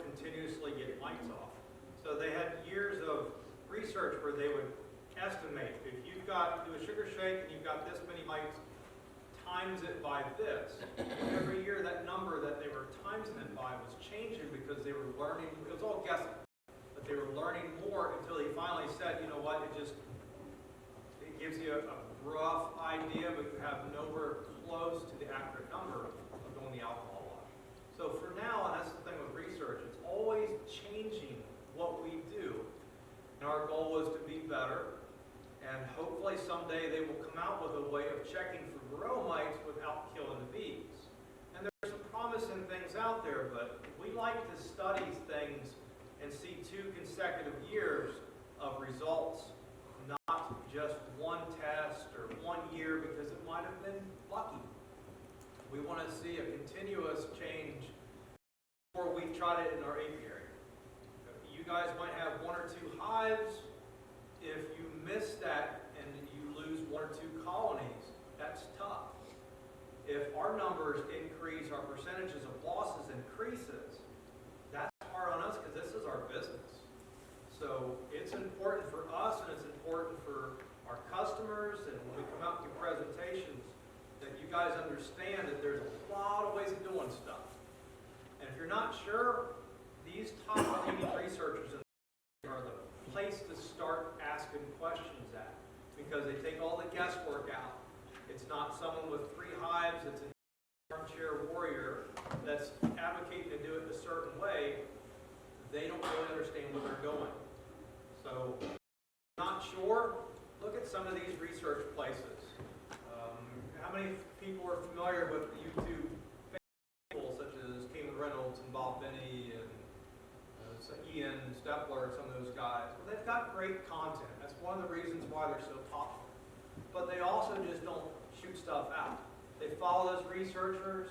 would continuously get mites off. So they had years of research where they would estimate, if you've got, do a sugar shake and you've got this many mites, times it by this. Every year that number that they were timesing it by was changing because they were learning, it was all guessing, but they were learning more until he finally said, you know what, it gives you a rough idea, but you have nowhere close to the accurate number of doing the alcohol wash. So for now, and that's the thing with research, it's always changing what we do. And our goal was to be better, and hopefully someday they will come out with a way of checking for varroa mites without killing the bees. And there's some promising things out there, but we like to study things and see 2 consecutive years of results, not just one test or 1 year because it might have been lucky. We want to see a continuous change before we tried it in our apiary. You guys might have 1 or 2 hives. If you miss that and you lose 1 or 2 colonies, that's tough. If our numbers increase, our percentages of losses increases, that's hard on us because this is our business. So it's important for us and it's important for our customers, and when we come out and do presentations, that you guys understand that there's a lot of ways of doing stuff. And if you're not sure, these top-leading researchers are the place to start asking questions at, because they take all the guesswork out. It's not someone with 3 hives that's an armchair warrior that's advocating to do it a certain way. They don't really understand where they're going. So, if you're not sure, look at some of these research places. How many people are familiar with YouTube people such as Cayman Reynolds and Bob Binney and Ian Stepler and some of those guys? Well, they've got great content. That's one of the reasons why they're so popular. But they also just don't shoot stuff out. They follow those researchers,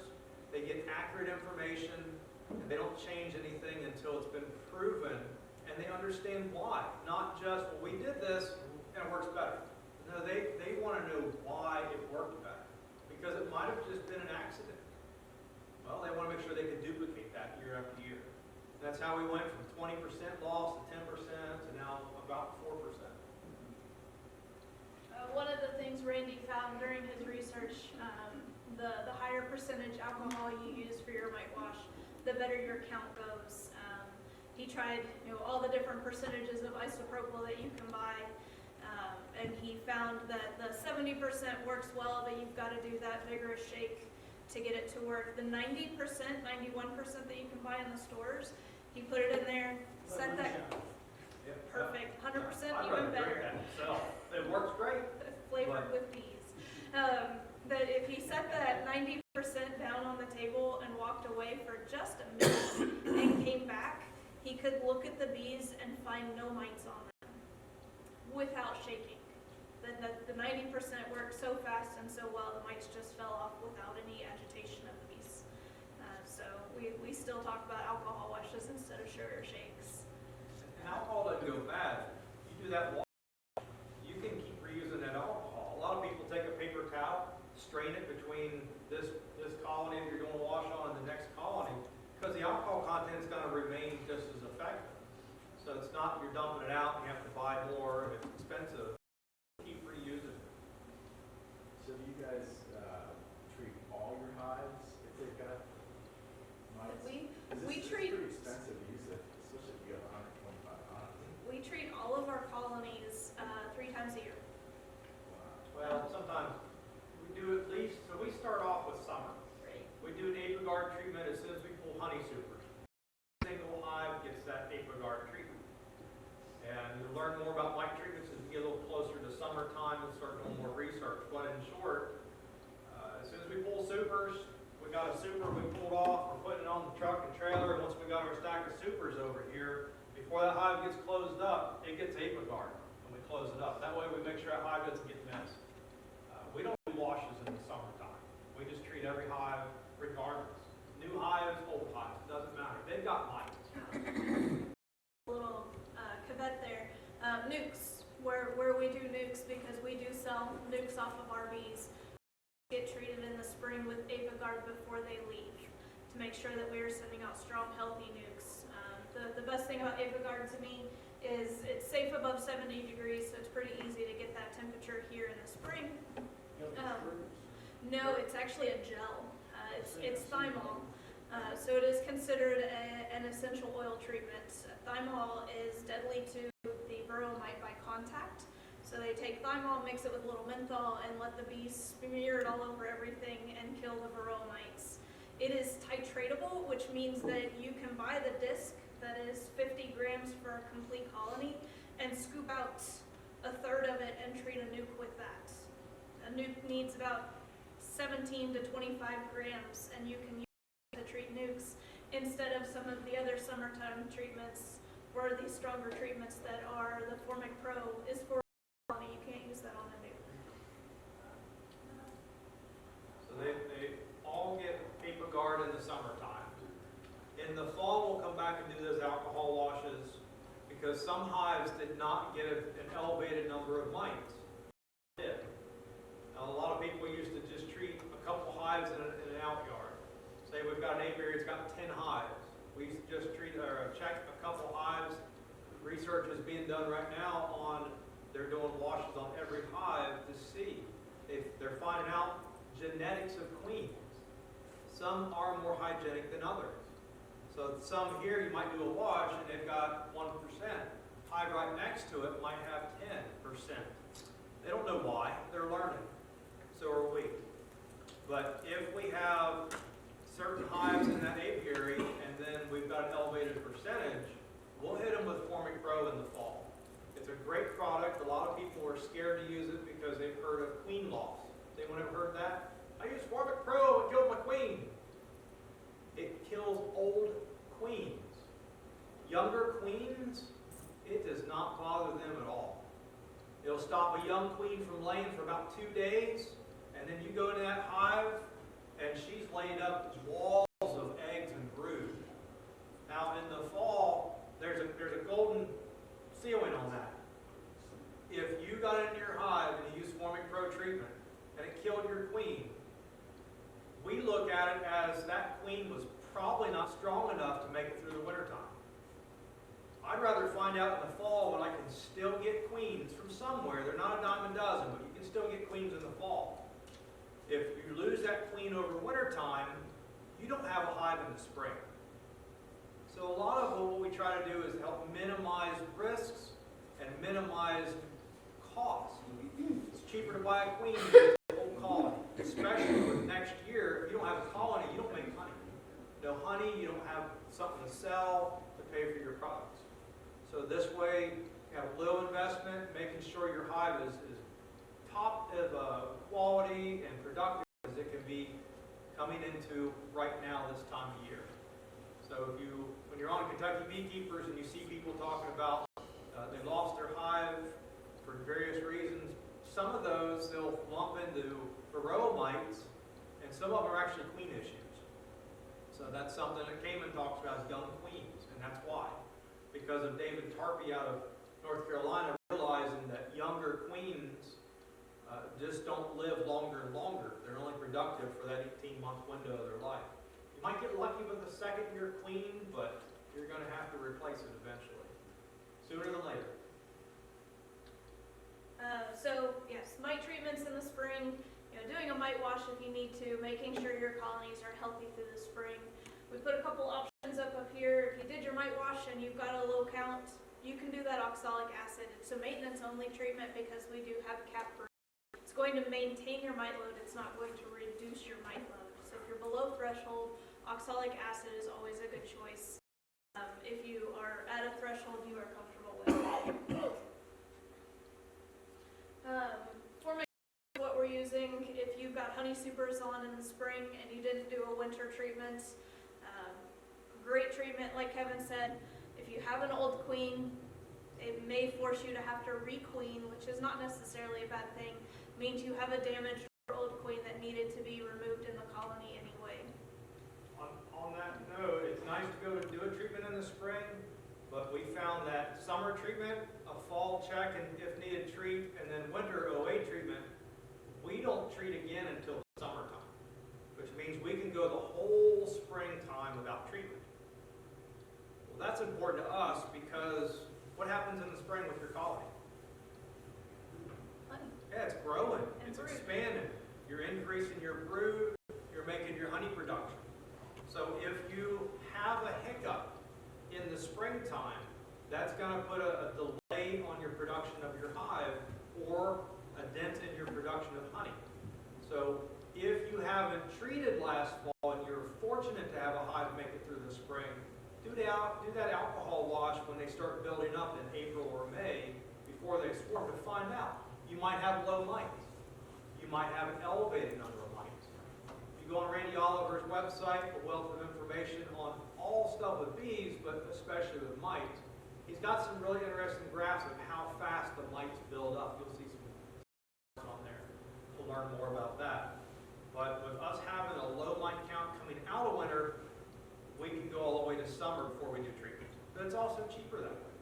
they get accurate information, and they don't change anything until it's been proven, and they understand why. Not just, well, we did this, and it works better. No, they want to know why it worked better, because it might have just been an accident. Well, they want to make sure they can duplicate that year after year. That's how we went from 20% loss to 10% to now about 4%. One of the things Randy found during his research, the higher percentage alcohol you use for your mite wash, the better your count goes. He tried, all the different percentages of isopropyl that you can buy, and he found that the 70% works well, but you've got to do that vigorous shake to get it to work. The 90%, 91% that you can buy in the stores, he put it in there, set that perfect, 100% even better. It works great. Flavored with bees. That if he set that 90% down on the table and walked away for just a minute and came back, he could look at the bees and find no mites on them without shaking. The 90% worked so fast and so well, the mites just fell off without any agitation of the bees. So we still talk about alcohol washes instead of sugar shakes. And alcohol doesn't go bad. You do that wash, you can keep reusing that alcohol. A lot of people take a paper towel, strain it between this colony that you're going to wash on and the next colony, because the alcohol content is going to remain just as effective. So it's not you're dumping it out and you have to buy more, it's expensive. Keep reusing it. So do you guys treat all your hives if they've got mites? We It's treat pretty expensive to use it, especially if you have 125 hives. we treat all of our colonies 3 times a year. Wow. Well, sometimes we do at least, so we start off with summer. That way we make sure that hive doesn't get messed. We don't do washes in the summertime. We just treat every hive regardless. New hives, old hives, doesn't matter. They've got mites. Little caveat there. Nukes, where we do nukes, because we do sell nukes off of our bees, get treated in the spring with ApiGuard before they leave to make sure that we are sending out strong, healthy nukes. The best thing about ApiGuard to me is it's safe above 70 degrees, so it's pretty easy to get that temperature here in the spring. No, it's actually a gel. It's thymol. So it is considered an essential oil treatment. Thymol is deadly to the varroa mite by contact. So they take thymol, mix it with a little menthol, and let the bees smear it all over everything and kill the varroa mites. It is titratable, which means that you can buy the disc that is 50 grams for a complete colony and scoop out a third of it and treat a nuke with that. A nuke needs about 17 to 25 grams, and you can use it to treat nukes instead of some of the other summertime treatments or the stronger treatments that are the Formic Pro is for a colony. You can't use that on a nuke. So they all get ApiGuard in the summertime. In the fall, we'll come back and do those alcohol washes because some hives did not get an elevated number of mites. They did. Now, a lot of people used to just treat a couple hives in an outyard. Say we've got an apiary, it's got 10 hives. We used to just check a couple hives. Research is being done right now on, they're doing washes on every hive to see if they're finding out genetics of queens. Some are more hygienic than others. So some here you might do a wash and they've got 1%. Hive right next to it might have 10%. They don't know why, they're learning. So are we. But if we have certain hives in that apiary and then we've got an elevated percentage, we'll hit them with Formic Pro in the fall. It's a great product. A lot of people are scared to use it because they've heard of queen loss. Has anyone ever heard that? I use Formic Pro, it killed my queen. It kills old queens. Younger queens, it does not bother them at all. It'll stop a young queen from laying for about 2 days, and then you go into that hive, and she's laying up walls of eggs and brood. Now in the fall, there's a golden ceiling on that. If you got into your hive and you used Formic Pro treatment, and it killed your queen, we look at it as that queen was probably not strong enough to make it through the wintertime. I'd rather find out in the fall when I can still get queens from somewhere. They're not a dime a dozen, but you can still get queens in the fall. If you lose that queen over wintertime, you don't have a hive in the spring. So a lot of what we try to do is help minimize risks and minimize costs. It's cheaper to buy a queen than a whole colony, especially with next year. If you don't have a colony, you don't make honey. No honey, you don't have something to sell to pay for your products. So this way, you have little investment, making sure your hive is top of quality and productive as it can be coming into right now this time of year. So when you're on Kentucky Beekeepers and you see people talking about they lost their hive for various reasons, some of those they'll lump into varroa mites, and some of them are actually queen issues. So that's something that Cayman talks about as young queens, and that's why. Because of David Tarpey out of North Carolina realizing that younger queens just don't live longer and longer. They're only productive for that 18-month window of their life. You might get lucky with a second-year queen, but you're going to have to replace it eventually, sooner than later. So yes, mite treatments in the spring, doing a mite wash if you need to, making sure your colonies are healthy through the spring. We put a couple options up here. If you did your mite wash and you've got a low count, you can do that oxalic acid. It's a maintenance only treatment because we do have cap breed. It's going to maintain your mite load. It's not going to reduce your mite load. So if you're below threshold, oxalic acid is always a good choice. If you are at a threshold you are comfortable with. For what we're using, if you've got honey supers on in the spring and you didn't do a winter treatment, great treatment like Kevin said. If you have an old queen, It may force you to have to requeen, which is not necessarily a bad thing. It means you have a damaged or old queen that needed to be removed in the colony anyway. On that note, it's nice to go to do a treatment in the spring, but we found that summer treatment, a fall check and if needed treat, and then winter OA treatment, we don't treat again until summertime, which means we can go the whole springtime without treatment. Well, that's important to us because what happens in the spring with your colony? Honey. Yeah, it's growing, And it's brood. expanding. You're increasing your brood, you're making your honey production. So if you have a hiccup in the springtime, that's going to put a delay on your production of your hive or a dent in your production of honey. So if you haven't treated last fall and you're fortunate to have a hive make it through the spring, do that alcohol wash when they start building up in April or May before they swarm to find out. You might have low mites. You might have an elevated number of mites. If you go on Randy Oliver's website, a wealth of information on all stuff with bees, but especially with mites. He's got some really interesting graphs of how fast the mites build up. You'll see some on there. We'll learn more about that. But with us having a low mite count coming out of winter, we can go all the way to summer before we do treatment. But it's also cheaper that way.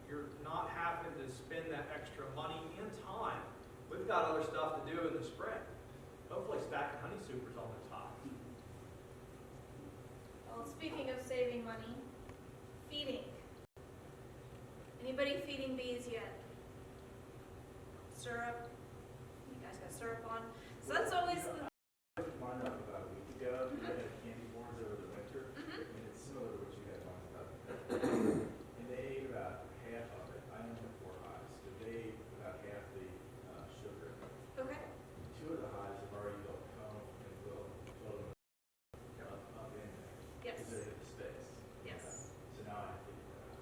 You're not having to spend that extra money and time. We've got other stuff to do in the spring. Hopefully stacking honey supers on those hives. Well, speaking of saving money, feeding. Anybody feeding bees yet? Syrup? You guys got syrup on? So that's always the... Mine up about a week ago, we had candy corns over the winter, and it's similar to what you had talked about. And they ate about half of it. I only have 4 hives, but they ate about half the sugar. Okay. 2 of the hives have already built comb and will build them up in there. Yes. Because they have the space. Yes. So now I have to figure it out.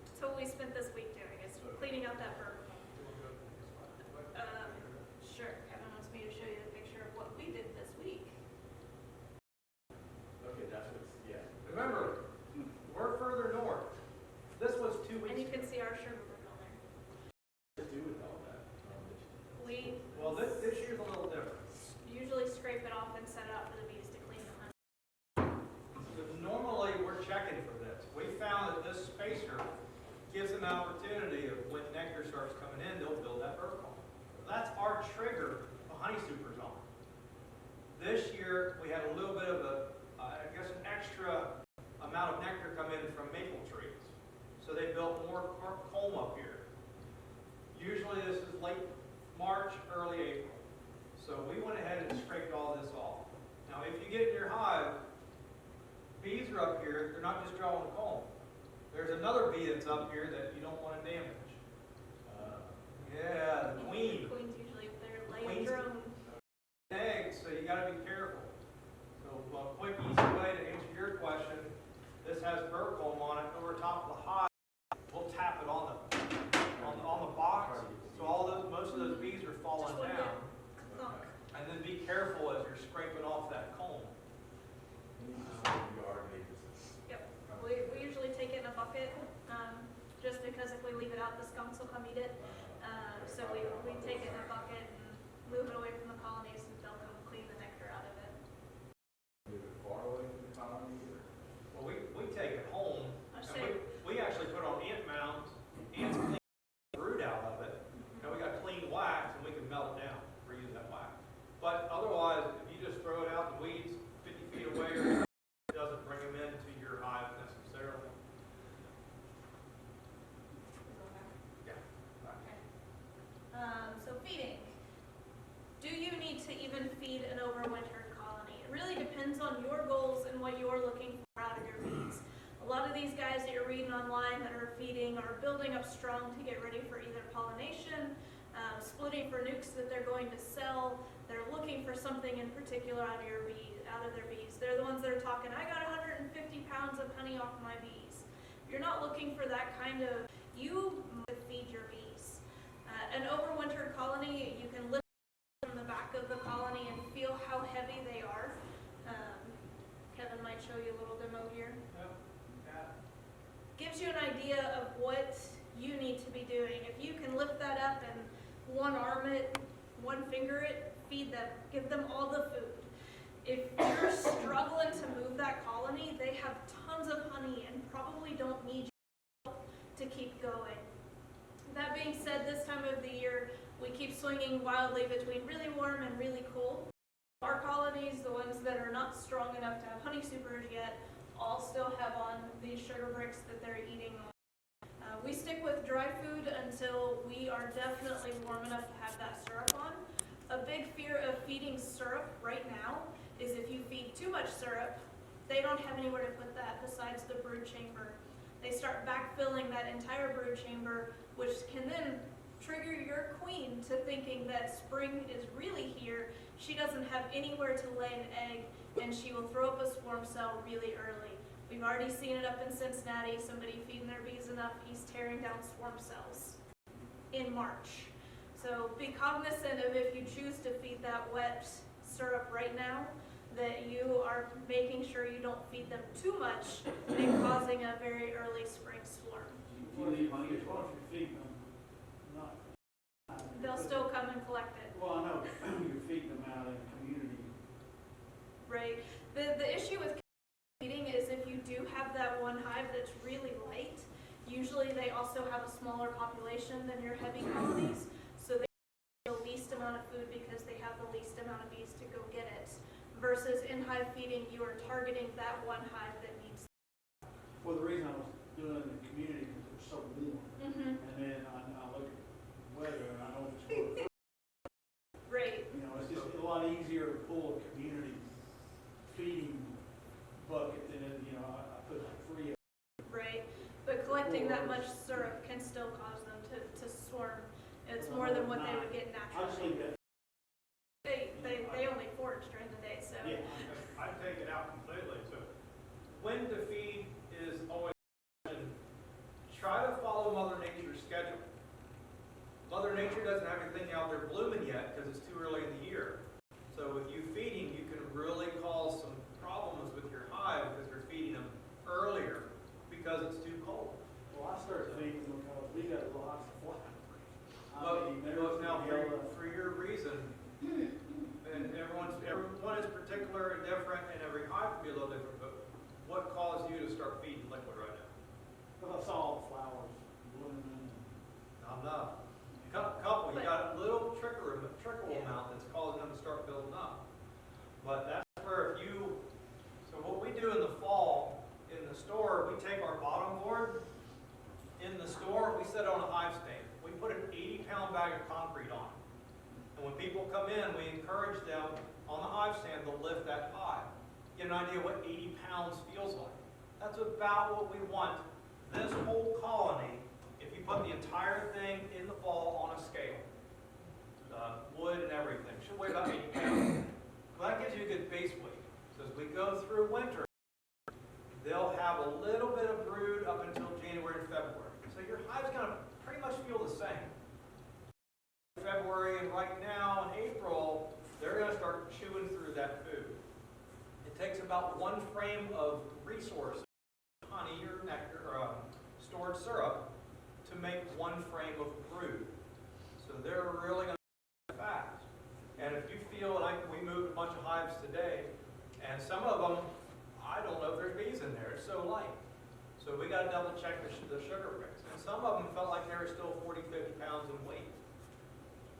That's what we spent this week doing, is cleaning out that burger. Sure. Kevin wants me to show you the picture of what we did this week. Okay, that's what's, yeah. Remember, we're further north. This was 2 weeks And you can ago. see our sugar burn on there. What to do with all that? We Well, this year's a little different. usually scrape it off and set it out for the bees to clean the honey. So normally, we're checking for this. We found that this spacer gives them an opportunity of when nectar starts coming in, they'll build that burr comb. That's our trigger the honey supers on. This year, we had a little bit of an extra amount of nectar come in from maple trees. So they built more comb up here. Usually this is late March, early April. So we went ahead and scraped all this off. Now if you get in your hive, bees are up here, they're not just drawing comb. There's another bee that's up here that you don't want to damage. Yeah, the queen. Queens usually, they're laying Queens- drone. Eggs, so you got to be careful. So a quick, easy way to answer your question, this has burr comb on it over top of the hive. We'll tap it on the box, so most of those bees are falling Just one down. Thunk. And then be careful as you're scraping off that comb. And you just want the yard maybe. Yep. We usually take it in a bucket, just because if we leave it out, the skunks will come eat it. So we take it in a bucket and move it away from the colonies, and they'll come clean the nectar out of it. Move it far away from the colony or? Well, we take it home, I and say, we actually put on ant mounds. Ants clean the brood out of it. And we got clean wax, and we can melt it down, reuse that wax. But otherwise, if you just throw it out in the weeds 50 feet away, or it doesn't bring them into your hive necessarily. Yeah. okay. So feeding. Do you need to even feed an overwintered colony? It really depends on your goals and what you're looking for out of your bees. A lot of these guys that you're reading online that are feeding are building up strong to get ready for either pollination, splitting for nukes that they're going to sell. They're looking for something in particular out of their bees. They're the ones that are talking, I got 150 pounds of honey off my bees. You're not looking for that kind of, you feed your bees. An overwintered colony, you can lift from the back of the colony and feel how heavy they are. Kevin might show you a little demo here. Yeah. Gives you an idea of what you need to be doing. If you can lift that up and one arm it, one finger it, feed them, give them all the food. If you're struggling to move that colony, they have tons of honey and probably don't need your help to keep going. That being said, this time of the year, we keep swinging wildly between really warm and really cool. Our colonies, the ones that are not strong enough to have honey supers yet, all still have on these sugar bricks that they're eating on. We stick with dry food until we are definitely warm enough to have that syrup on. A big fear of feeding syrup right now is if you feed too much syrup, they don't have anywhere to put that besides the brood chamber. They start backfilling that entire brood chamber, which can then trigger your queen to thinking that spring is really here. She doesn't have anywhere to lay an egg, and she will throw up a swarm cell really early. We've already seen it up in Cincinnati, somebody feeding their bees enough, he's tearing down swarm cells in March. So be cognizant of, if you choose to feed that wet syrup right now, that you are making sure you don't feed them too much and causing a very early spring swarm. What if you feed them, not. They'll still come and collect it. Well, I know, you're feeding them out in the community. Right. The issue with feeding is if you do have that one hive that's really light, usually they also have a smaller population than your heavy colonies, so they get the least amount of food because they have the least amount of bees to go get it. Versus in hive feeding, you are targeting that one hive that needs. Well, the reason I was doing it in the community because it was so warm. Mm-hmm. And then I look at the weather and I know it's going to, Right. you know, it's just a lot easier to pull a community feeding bucket than, you know, I put like 3 of them. Right. But collecting that much syrup can still cause them to swarm. It's more than what they would get I'll just naturally. leave that. They only forage during the day, so. Yeah. I take it out completely, so when to feed is always, try to follow Mother Nature's schedule. Mother Nature doesn't have anything out there blooming yet because it's too early in the year. So with you feeding, you can really cause some problems with your hive because you're feeding them earlier because it's too cold. Well, I started feeding them because we got a lot of fly. Look now for your reason, and everyone is particular and different, and every hive can be a little different, but what caused you to start feeding liquid right now? Because I saw all the flowers blooming. Not enough. Couple, you got a little trickle amount that's causing them to start building up. But that's where so what we do in the fall, in the store, we take our bottom board, in the store, we set it on a hive stand. We put an 80-pound bag of concrete on it. And when people come in, we encourage them on the hive stand to lift that hive. Get an idea what 80 pounds feels like. That's about what we want. This whole colony, if you put the entire thing in the fall on a scale, wood and everything, should weigh about 80 pounds. Well, that gives you a good base weight. So as we go through winter, they'll have a little bit of brood up until January and February. So your hive's going to pretty much feel the same. February and right now in April, they're going to start chewing through that food. It takes about 1 frame of resources, honey or nectar, or stored syrup, to make 1 frame of brood. So they're really going to be fast. And if you feel like we moved a bunch of hives today, and some of them, I don't know if there's bees in there, it's so light. So we got to double check the sugar bricks. And some of them felt like they were still 40, 50 pounds in weight.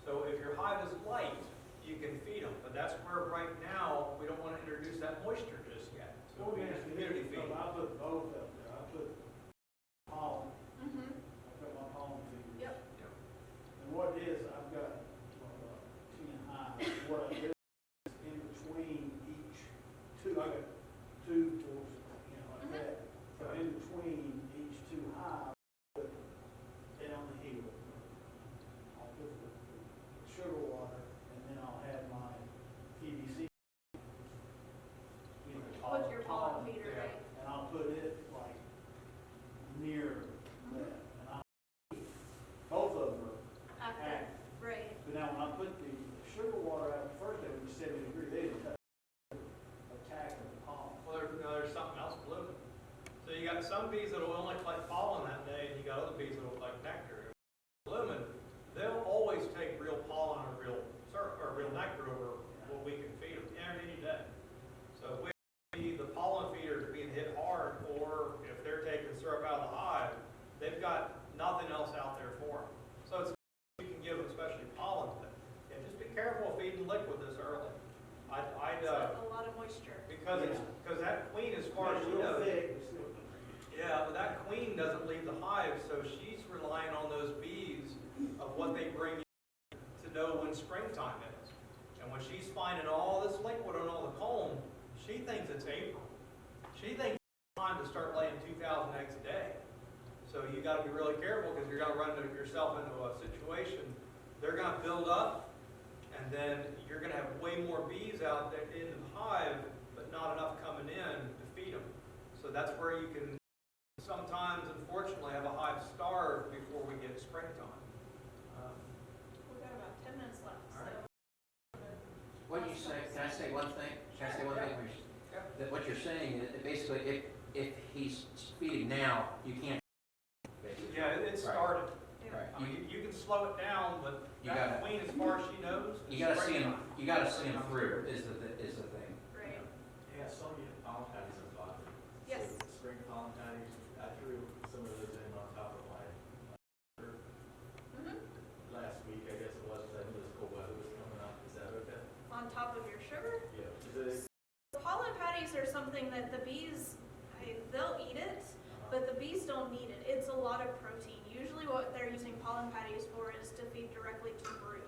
So if your hive is light, you can feed them. But that's where right now we don't want to introduce that moisture just yet. So we use community feed. I put both up there. I put pollen. Mm-hmm. I put my pollen feeder. Yep. And what it is, I've got 10 hives. What I do is in between each two, I got 2 towards, like that. So in between each 2 hives, I put down the hill. I'll put the sugar water, and then I'll have my PVC. With your pollen feeder, Yeah. right? And I'll put it like near that. And both of them are Active. active. Right. But now when I put the sugar water out the first day, it was 70 degrees, they didn't touch attack of the pollen. Well, there's something else blooming. So you got some bees that will only collect pollen that day, and you got other bees that will collect nectar. because that queen, as far as she Real knows, thick, it's still- yeah, but that queen doesn't leave the hive, so she's relying on those bees of what they bring in to know when springtime is. And when she's finding all this liquid on all the comb, she thinks it's April. She thinks it's time to start laying 2,000 eggs a day. So you got to be really careful because you're going to run yourself into a situation. They're going to build up, and then you're going to have way more bees out there in the hive, but not enough coming in to feed them. So that's where you can sometimes, unfortunately, have a hive starve before we get springtime. We've got about 10 minutes left, All right. so. What you say, can I say one thing? Can I say one thing? That what you're saying is that basically if he's feeding now, you can't. basically. Yeah, it Right. started. Right. I mean, you can slow it down, but You that gotta- queen, as far as she knows, You gotta see him, you gotta see him through is the thing. Right. Yeah, some of the pollen patties are fine. Yes. So spring pollen patties, I threw some of those in on top of my, Mhm. last week, I guess it was, I knew this cold weather was coming up, is that okay? On top of your sugar. Yeah. Is it? Pollen patties are something that the bees, they'll eat it, but the bees don't need it. It's a lot of protein. Usually what they're using pollen patties for is to feed directly to brood.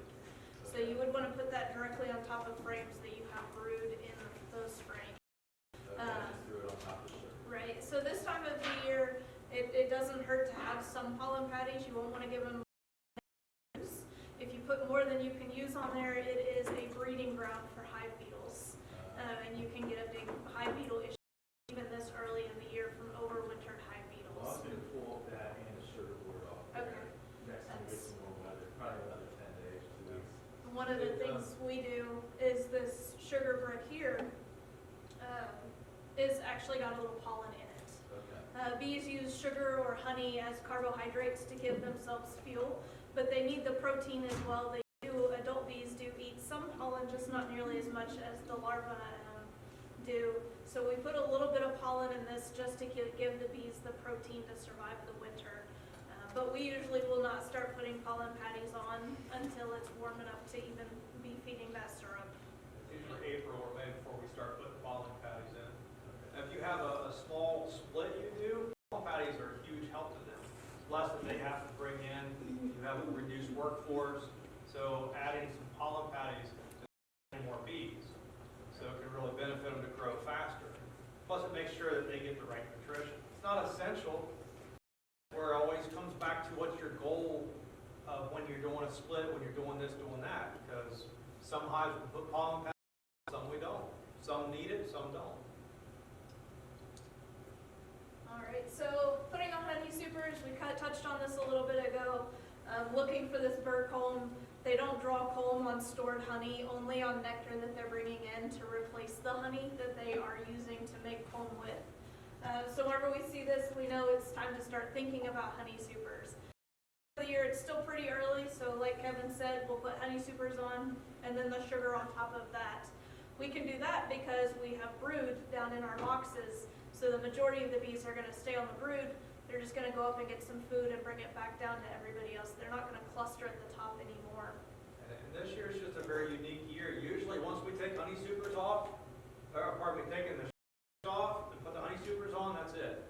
So you would want to put that directly on top of frames that you have brood in those frames. Okay, I just threw it on top of the sugar. Right, so this time of the year, it doesn't hurt to have some pollen patties. You won't want to give them use. If you put more than you can use on there, it is a breeding ground for hive beetles. And you can get a big hive beetle issue even this early in the year from overwintered hive Well, beetles. I'm gonna pull that and the sugar board off there. Okay. Next time we get some more weather, probably another 10 days, 2 weeks. One of the things we do is this sugar brick here is actually got a little pollen in it. Okay. Bees use sugar or honey as carbohydrates to give themselves fuel, but they need the protein as well. They do, adult bees do eat some pollen, just not nearly as much as the larvae do. So we put a little bit of pollen in this just to give the bees the protein to survive the winter. But we usually will not start putting pollen patties on until it's warm enough to even be feeding that syrup. It's usually April or May before we start putting pollen patties in. If you have a small split you do, pollen patties are a huge help to them. Less that they have to bring in, you have a reduced workforce, so adding some pollen patties to more bees. So it can really benefit them to grow faster. Plus it makes sure that they get the right nutrition. It's not essential, where it always comes back to what's your goal of when you're doing a split, when you're doing this, doing that, because some hives will put pollen patties, some we don't. Some need it, some don't. All right, so putting on honey supers, we kind of touched on this a little bit ago. Looking for this burr comb. They don't draw comb on stored honey, only on nectar that they're bringing in to replace the honey that they are using to make comb with. So whenever we see this, we know it's time to start thinking about honey supers. The year it's still pretty early, so like Kevin said, we'll put honey supers on and then the sugar on top of that. We can do that because we have brood down in our boxes, so the majority of the bees are going to stay on the brood. They're just going to go up and get some food and bring it back down to everybody else. They're not going to cluster at the top anymore. And this year is just a very unique year. Usually once we take honey supers off, or pardon me, taking the off and put the honey supers on, that's it.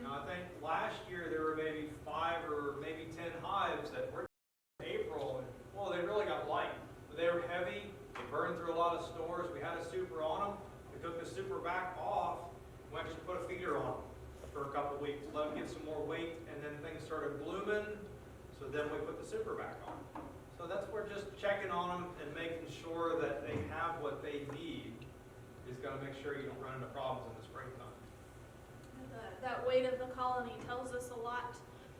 Now, I think last year there were maybe 5 or maybe 10 hives that were in April, and well, they really got light. But they were heavy, they burned through a lot of stores. We had a super on them. We took the super back off, we actually put a feeder on them for a couple of weeks, let them get some more weight, and then things started blooming, so then we put the super back on. So that's where just checking on them and making sure that they have what they need is going to make sure you don't run into problems in the springtime. That weight of the colony tells us a lot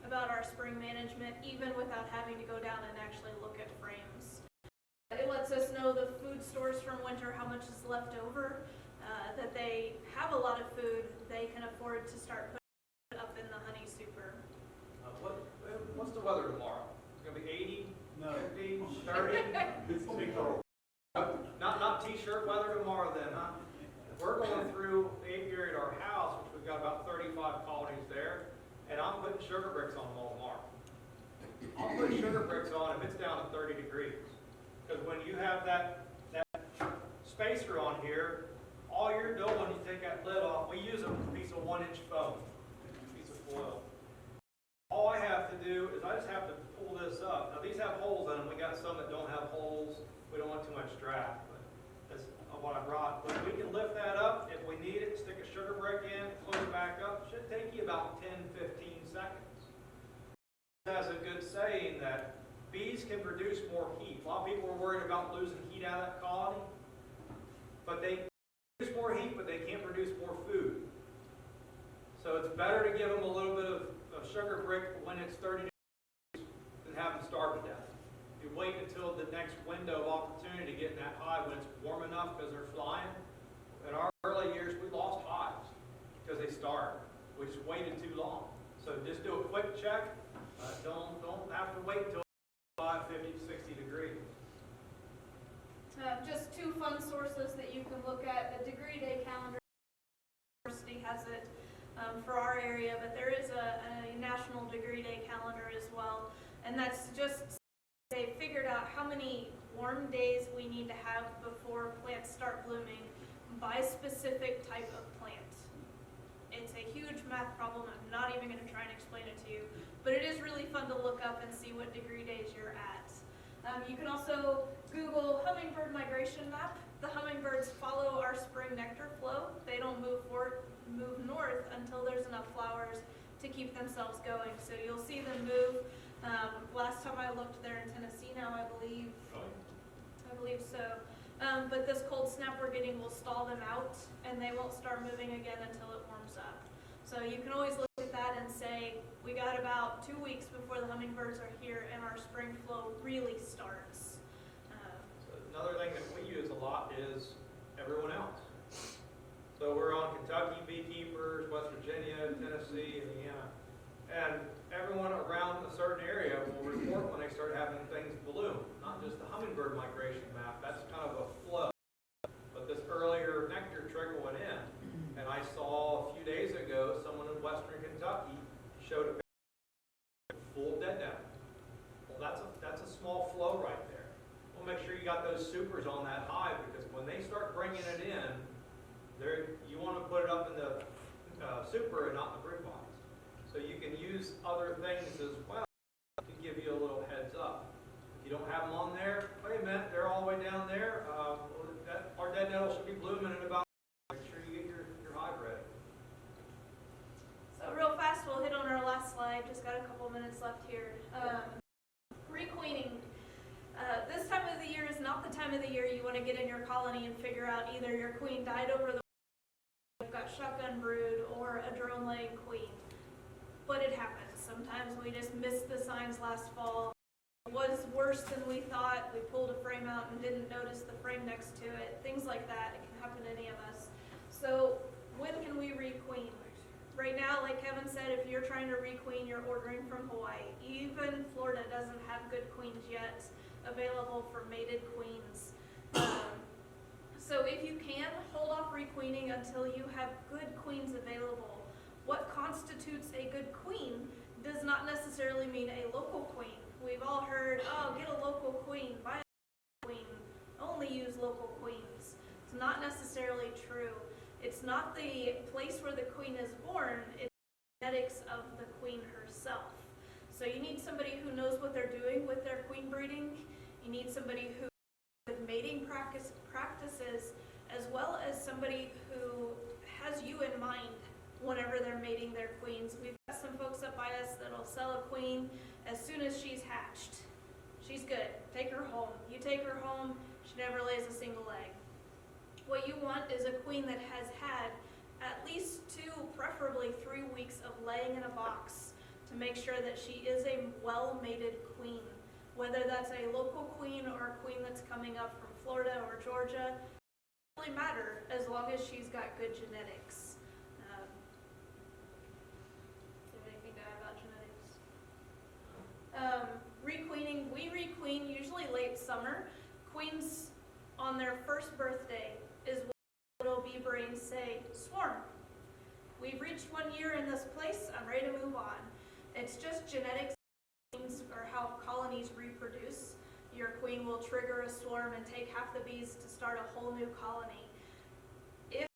about our spring management, even without having to go down and actually look at frames. It lets us know the food stores from winter, how much is left over, that they have a lot of food they can afford to start putting up in the honey super. What's the weather tomorrow? It's going to be 80, No. 50, 30? It's gonna be cold. Not t-shirt weather tomorrow then, huh? We're going through apiary at our house, which we've got about 35 colonies there, and I'm putting sugar bricks on them all tomorrow. I'll put sugar bricks on if it's down to 30 degrees. Because when you have that spacer on here, all you're doing, you take that lid off, we use a piece of 1-inch foam, piece of foil. All I have to do is I just have to pull this up. Now these have holes in them. We got some that don't have holes. We don't want too much draft, but that's what I brought. But we can lift that up if we need it, stick a sugar brick in, close it back up. Should take you about 10, 15 seconds. It has a good saying that bees can produce more heat. A lot of people are worried about losing heat out of that colony, but they produce more heat, but they can't produce more food. So it's better to give them a little bit of sugar brick when it's 30 degrees than have them starve to death. You wait until the next window of opportunity to get in that hive when it's warm enough because they're flying. In our early years, we lost hives because they starved. We just waited too long. So just do a quick check. Don't have to wait until 50 to 60 degrees. Just two fun sources that you can look at. The degree day calendar, the university has it for our area, but there is a national degree day calendar as well. And that's just, they figured out how many warm days we need to have before plants start blooming by specific type of plant. It's a huge math problem. I'm not even going to try and explain it to you, but it is really fun to look up and see what degree days you're at. You can also Google hummingbird migration map. The hummingbirds follow our spring nectar flow. They don't move north until there's enough flowers to keep themselves going. So you'll see them move. Last time I looked, they're in Tennessee now, I believe. I believe so. But this cold snap we're getting will stall them out, and they won't start moving again until it warms up. So you can always look at that and say, we got about 2 weeks before the hummingbirds are here and our spring flow really starts. So another thing that we use a lot is everyone else. So we're on Kentucky beekeepers, West Virginia, Tennessee, Indiana. And everyone around a certain area will report when they start having things bloom. Not just the hummingbird migration map, that's kind of a flow. But this earlier nectar trickling in. And I saw a few days ago, someone in Western Kentucky showed a picture full of dead nettle. Well, that's a small flow right there. We'll make sure you got those supers on that hive, because when they start bringing it in, you want to put it up in the super and not in the brood box. So you can use other things as well to give you a little heads up. If you don't have them on there, wait a minute, they're all the way down there. Our dead nettle should be blooming in about. Make sure you get your hive ready. So real fast, we'll hit on our last slide. Just got a couple minutes left here. Requeening. This time of the year is not the time of the year you want to get in your colony and figure out either your queen died over the you've got shotgun brood or a drone laying queen. But it happens. Sometimes we just missed the signs last fall. It was worse than we thought. We pulled a frame out and didn't notice the frame next to it. Things like that. It can happen to any of us. So when can we requeen? Right now, like Kevin said, if you're trying to requeen, you're ordering from Hawaii. Even Florida doesn't have good queens yet available for mated queens. So if you can, hold off requeening until you have good queens available. What constitutes a good queen does not necessarily mean a local queen. We've all heard, oh, get a local queen, buy a queen, only use local queens. It's not necessarily true. It's not the place where the queen is born, it's the genetics of the queen herself. So you need somebody who knows what they're doing with their queen breeding. You need somebody who with mating practices, as well as somebody who has you in mind whenever they're mating their queens. We've got some folks up by us that'll sell a queen as soon as she's hatched. She's good. Take her home. You take her home, she never lays a single egg. What you want is a queen that has had at least 2, preferably 3 weeks of laying in a box to make sure that she is a well-mated queen. Whether that's a local queen or a queen that's coming up from Florida or Georgia, it doesn't really matter as long as she's got good genetics. Do you have anything to add about genetics? Requeening, we requeen usually late summer. Queens on their first birthday is when little bee brains say, swarm. We've reached 1 year in this place, I'm ready to move on. It's just genetics or how colonies reproduce. Your queen will trigger a swarm and take half the bees to start a whole new colony. If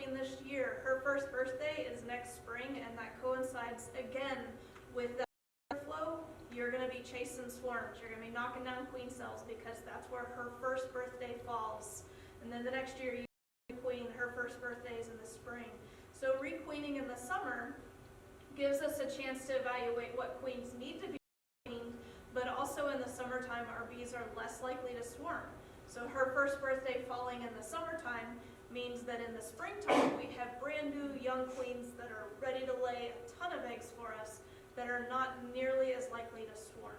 queen this year, her first birthday is next spring, and that coincides again with the flow. You're going to be chasing swarms. You're going to be knocking down queen cells because that's where her first birthday falls. And then the next year, you queen, her first birthday is in the spring. So requeening in the summer gives us a chance to evaluate what queens need to be queened, but also in the summertime, our bees are less likely to swarm. So her first birthday falling in the summertime means that in the springtime, we have brand new young queens that are ready to lay a ton of eggs for us that are not nearly as likely to swarm.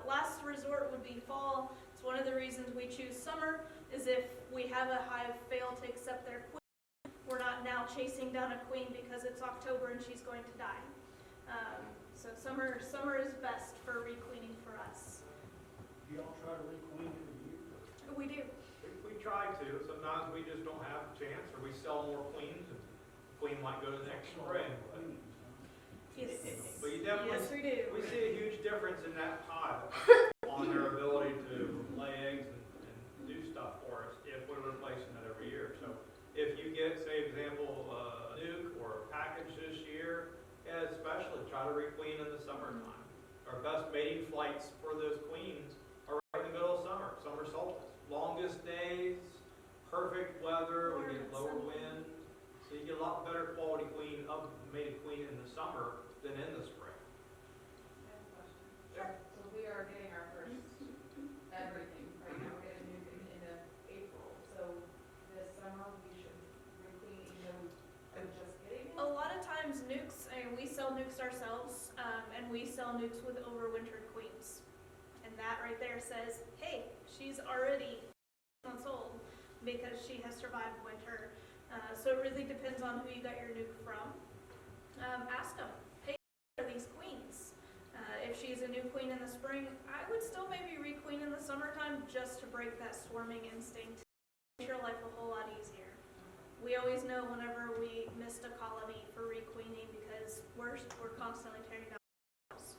Last resort would be fall. It's one of the reasons we choose summer, is if we have a hive fail to accept their queen, we're not now chasing down a queen because it's October and she's going to die. So summer is best for requeening for us. Do y'all try to requeen every year? We do. We try to, sometimes we just don't have a chance, or we sell more queens, and the queen might go to the next spring. Yes. But you definitely, Yes, we do. we see a huge difference in that hive on their ability to lay eggs and do stuff for us if we're replacing it every year. So if you get, say, example, a nuke or a package this year, yeah, especially try to requeen in the summertime. Our best mating flights for those queens are right in the middle of summer, summer solstice. Longest days, perfect weather, we get lower wind. So you get a lot better quality queen, mated queen in the summer than in the spring. I have a question. Sure. So we are getting our first everything right now. We're getting new thing into April. So this summer we should requeen, even though we're just getting it. A lot of times nukes, we sell nukes ourselves, and we sell nukes with overwintered queens. And that right there says, hey, she's already months old because she has survived winter. So it really depends on who you got your nuke from. Ask them, hey, are these queens? If she's a new queen in the spring, I would still maybe requeen in the summertime just to break that swarming instinct. Make your life a whole lot easier. We always know whenever we missed a colony for requeening because we're constantly tearing down walls.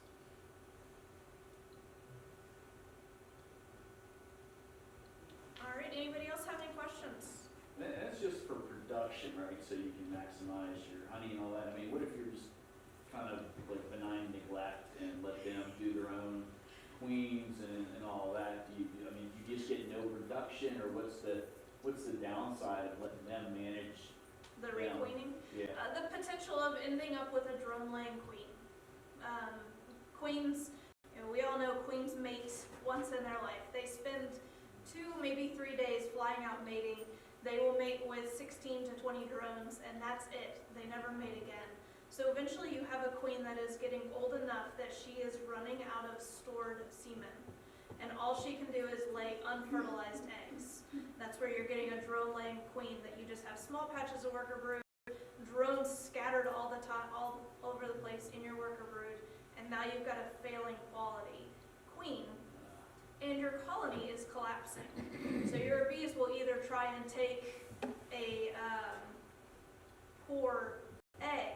All right, anybody else have any questions? And that's just for production, right? So you can maximize your honey and all that. I mean, what if you're just kind of like benign neglect and let them do their own queens and all that? Do you just get no production, or what's the downside of letting them manage The requeening? Yeah. The potential of ending up with a drone-laying queen. Queens, we all know queens mate once in their life. They spend 2, maybe 3 days flying out mating. They will mate with 16 to 20 drones, and that's it. They never mate again. So eventually you have a queen that is getting old enough that she is running out of stored semen. And all she can do is lay unfertilized eggs. That's where you're getting a drone-laying queen that you just have small patches of worker brood, drones scattered all the time, all over the place in your worker brood, and now you've got a failing quality queen, and your colony is collapsing. So your bees will either try and take a poor egg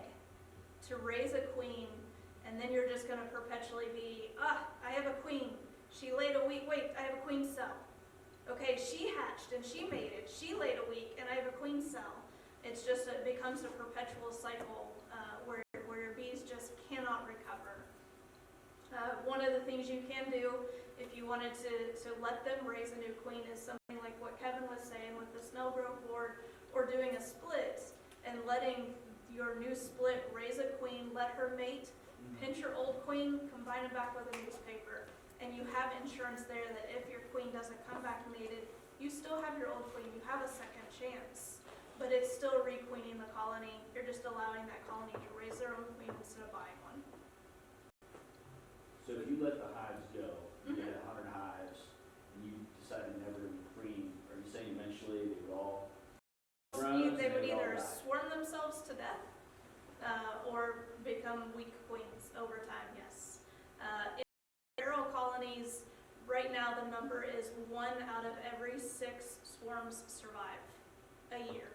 to raise a queen, and then you're just going to perpetually be, I have a queen. She laid a week. Wait, I have a queen cell. Okay, she hatched and she mated. She laid a week, and I have a queen cell. It's just, it becomes a perpetual cycle where your bees just cannot recover. One of the things you can do if you wanted to let them raise a new queen is something like what Kevin was saying with the snell growth board, or doing a split and letting your new split raise a queen, let her mate, pinch your old queen, combine it back with a newspaper. And you have insurance there that if your queen doesn't come back mated, you still have your old queen. You have a second chance. But it's still requeening the colony. You're just allowing that colony to raise their own queen instead of buying one. So if you let the hives go, you had 100 hives, and you decided never to queen, are you saying eventually they would all drones They would and they'd all either die? swarm themselves to death or become weak queens over time, yes. In arrow colonies, right now the number is 1 out of every 6 swarms survive a year.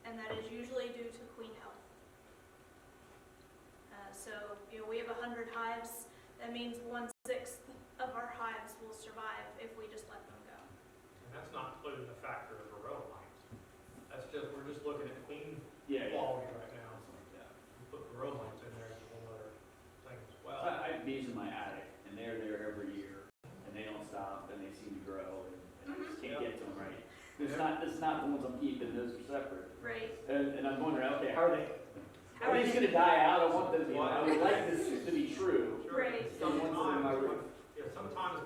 And that is usually due to queen health. So we have 100 hives. That means 1/6 of our hives will survive if we just let them go. And that's not including the factor of the row lines. get to them, right? It's not the ones I'm keeping, those are separate. Right. And I'm wondering, okay, how are they? How Are are these they- gonna die out? I want them to, I would like this to be true. Sure. Right. Sometimes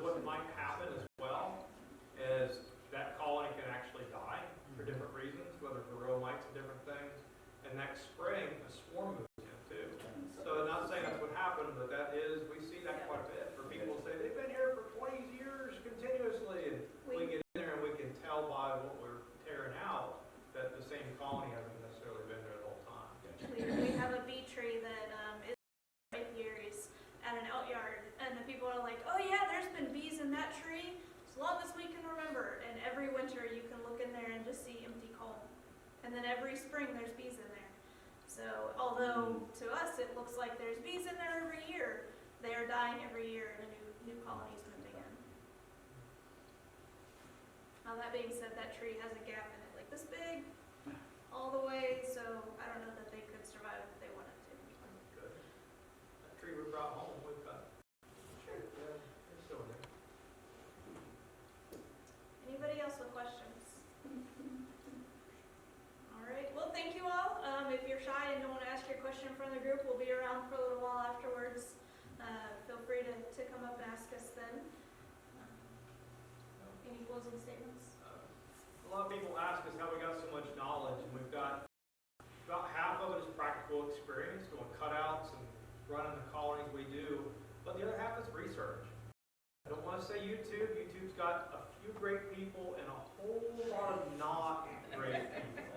what might happen as well is that colony can actually die for different reasons, whether for row mites and different things. And next spring, a swarm moves in too. So not saying that's what happened, but that is, we see that quite a bit. For people who say they've been here for 20 years continuously, and we get in there and we can tell by what we're tearing out that the same colony hasn't necessarily been there the whole time. We have a bee tree that is 5 years at an out yard, and the people are like, oh yeah, there's been bees in that tree as long as we can remember. And every winter you can look in there and just see empty comb. And then every spring there's bees in there. So although to us it looks like there's bees in there every year, they are dying every year and a new colony's moving in. Now that being said, that tree has a gap in it like this big all the way, so I don't know that they could survive if they wanted to. Good. That tree we brought home, we've got. Sure. Yeah, it's still in there. Anybody else with questions? All right, well, thank you all. If you're shy and don't want to ask your question in front of the group, we'll be around for a little while afterwards. Feel free to come up and ask us then. Any closing statements? A lot of people ask us how we got so much knowledge, and we've got about half of it is practical experience, doing cutouts and running the colonies we do, but the other half is research. I don't want to say YouTube. YouTube's got a few great people and a whole lot of not great people.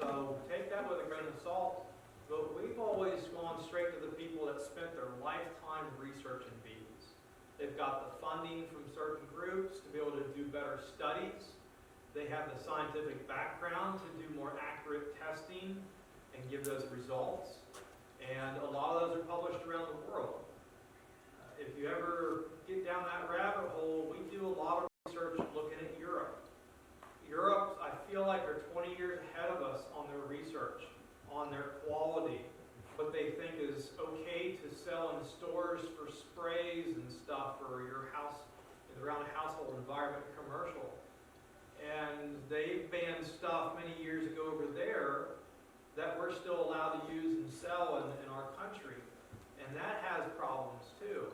So take that with a grain of salt, but we've always gone straight to the people that spent their lifetime researching bees. They've got the funding from certain groups to be able to do better studies. They have the scientific background to do more accurate testing and give those results. And a lot of those are published around the world. If you ever get down that rabbit hole, we do a lot of research looking at Europe. Europe, I feel like they're 20 years ahead of us on their research, on their quality, what they think is okay to sell in stores for sprays and stuff for your house, around a household environment, commercial. And they banned stuff many years ago over there that we're still allowed to use and sell in our country. And that has problems too.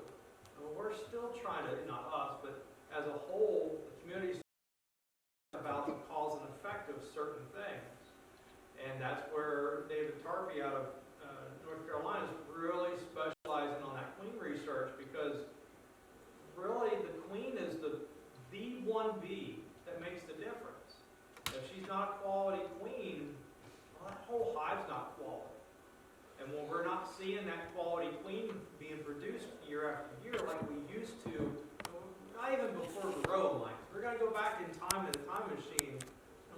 And we're still trying to, not us, but as a whole, the community's about the cause and effect of certain things. And that's where David Tarpey out of North Carolina is really specializing on that queen research, because really the queen is the one bee that makes the difference. If she's not a quality queen, well, that whole hive's not quality. And when we're not seeing that quality queen being produced year after year like we used to, not even before the row mites. We're going to go back in time to the time machine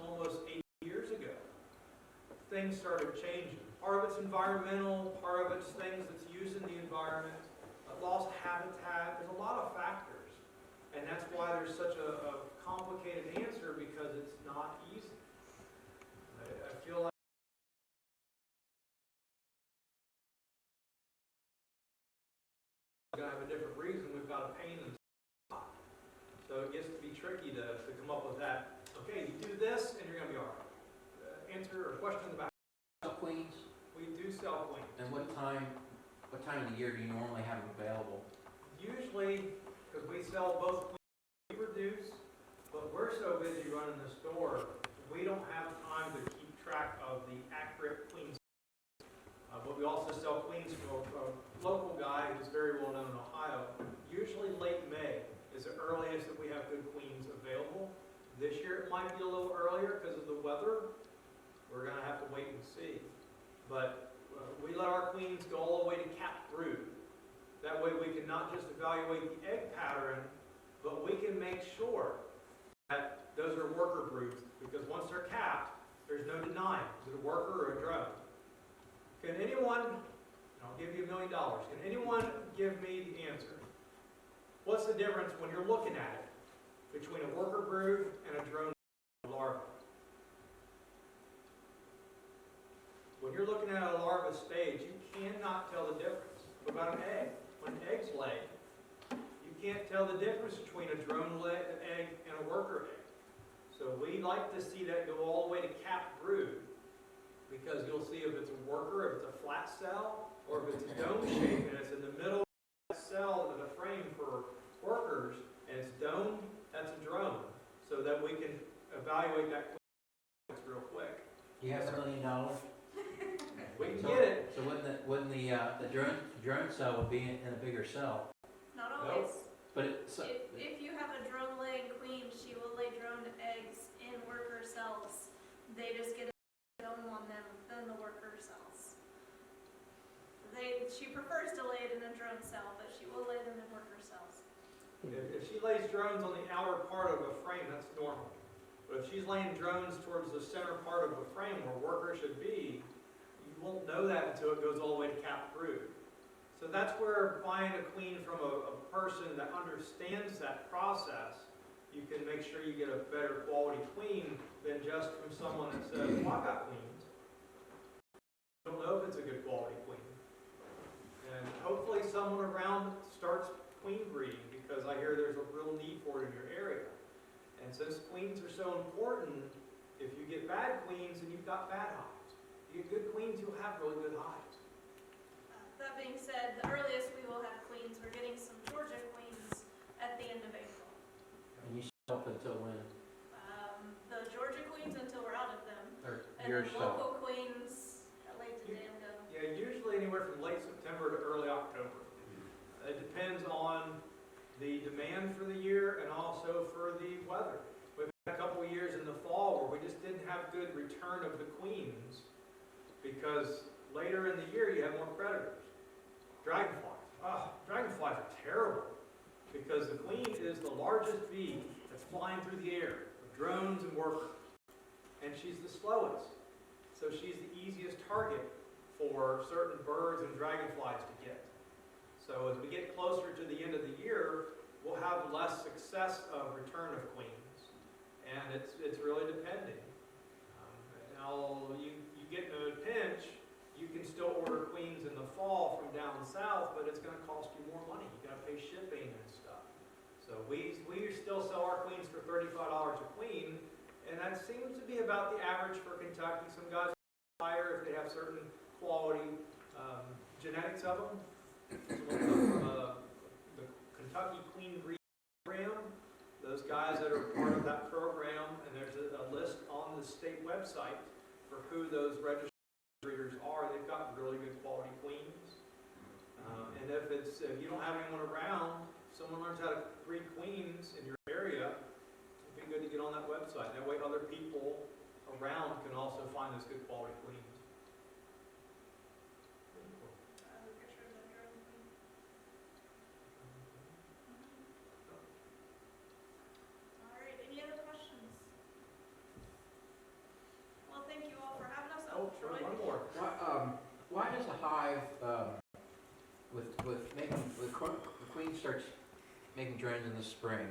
almost 8 years ago. Things started changing. Part of it's environmental, part of it's things that's used in the environment, lost habitat. There's a lot of factors. And that's why there's such a complicated answer, because it's not easy. I feel like we're going to have a different reason. We've got a pain in the spot. So it gets to be tricky to come up with that. Okay, you do this and you're going to be all right. Answer or question in the back. Queens, We do sell queens. and what time of the year do you normally have them available? Usually, because we sell both queens we produce, but we're so busy running the store, we don't have time to keep track of the accurate queens. But we also sell queens from a local guy who's very well known in Ohio. Usually late May is the earliest that we have good queens available. This year it might be a little earlier because of the weather. We're going to have to wait and see. But we let our queens go all the way to capped brood. That way we can not just evaluate the egg pattern, but we can make sure that those are worker broods. Because once they're capped, there's no denying, is it a worker or a drone? Can anyone, and I'll give you $1 million, can anyone give me the answer? What's the difference when you're looking at it between a worker brood and a drone larva? When you're looking at a larva stage, you cannot tell the difference. What about an egg? When an egg's laid, you can't tell the difference between a drone egg and a worker egg. we'd like to see that go all the way to capped brood, because you'll see if it's a worker, if it's a flat cell, or if it's dome shaped and it's in the middle of that cell of the frame for workers, and it's domed, that's a drone, so that we can evaluate that real quick. Do you have $1 million? We can get it. So wouldn't the drone cell would be in a bigger cell? Not always. But it's If you have a drone laying queen, she will lay drone eggs in worker cells. They just get a dome on them than the worker cells. She prefers to lay it in a drone cell, but she will lay them in worker cells. If she lays drones on the outer part of a frame, that's normal. But if she's laying drones towards the center part of a frame where workers should be, you won't know that until it goes all the way to capped brood. So that's where buying a queen from a person that understands that process, you can make sure you get a better quality queen than just from someone that says, well, I've got queens. You don't know if it's a good quality queen. And hopefully someone around starts queen breeding, because I hear there's a real need for it in your area. And since queens are so important, if you get bad queens, then you've got bad hives. If you get good queens, you'll have really good hives. That being said, the earliest we will have queens, we're getting some Georgia queens at the end of April. and you sell up until when? The Georgia queens until we're out of them, Or and your then cell? local queens late to damn go. Yeah, usually anywhere from late September to early October. It depends on the demand for the year and also for the weather. We've had a couple of years in the fall where we just didn't have good return of the queens, because later in the year you have more predators. Dragonflies. Dragonflies are terrible, because the queen is the largest bee that's flying through the air with drones and workers. And she's the slowest. So she's the easiest target for certain birds and dragonflies to get. So as we get closer to the end of the year, we'll have less success of return of queens. And it's really depending. Now, you get in a pinch, you can still order queens in the fall from down south, but it's going to cost you more money. You got to pay shipping and stuff. So we still sell our queens for $35 a queen, and that seems to be about the average for Kentucky. Some guys are higher if they have certain quality genetics of them. Some of the Kentucky Queen Breed Program, those guys that are part of that program, and there's a list on the state website for who those registered breeders are. They've got really good quality queens. And if you don't have anyone around, someone learns how to breed queens in your area, it'd be good to get on that website. That way other people around can also find those good quality queens. Pictures of drone queen. All right, any other questions? Well, thank you all for having us. Oh, sure, Troy? one more. Why does a hive the queen starts making drones in the spring,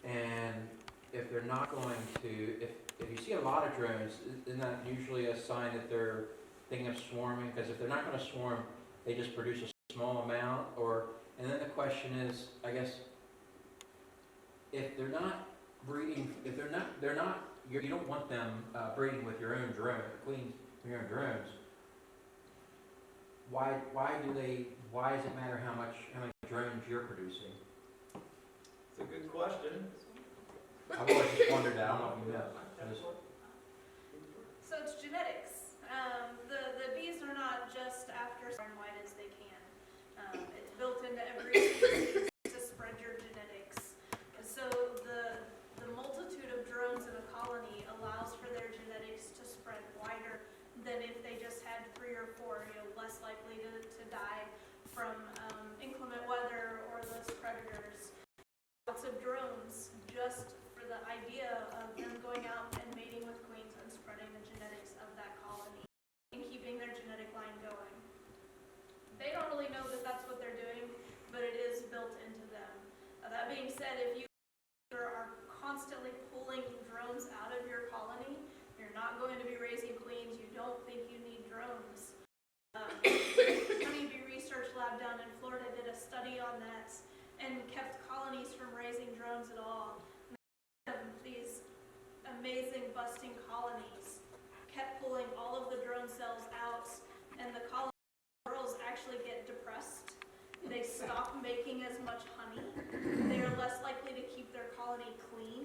and if they're not going to, if you see a lot of drones, isn't that usually a sign that they're thinking of swarming? Because if they're not going to swarm, they just produce a small amount. And then the question is, I guess, if they're not breeding, if they're not, you don't want them breeding with your own drone, queens with your own drones. Why does it matter how many drones you're producing? It's a good question. I've always just wondered that. I don't know if you know. So it's genetics. The bees are not just after as white as they can. It's built into every species to spread your genetics. And so the multitude of drones in a colony allows for their genetics to spread wider than if they just had 3 or 4, less likely to die from inclement weather or those predators. Lots of drones just for the idea of them going out and mating with queens and spreading the genetics of that colony and keeping their genetic line going. They don't really know that that's what they're doing, but it is built into them. That being said, if you are constantly pulling drones out of your colony, you're not going to be raising queens. You don't think you need drones. HappBee Research Lab down in Florida did a study on that and kept colonies from raising drones at all. These they're less likely to keep their colony clean.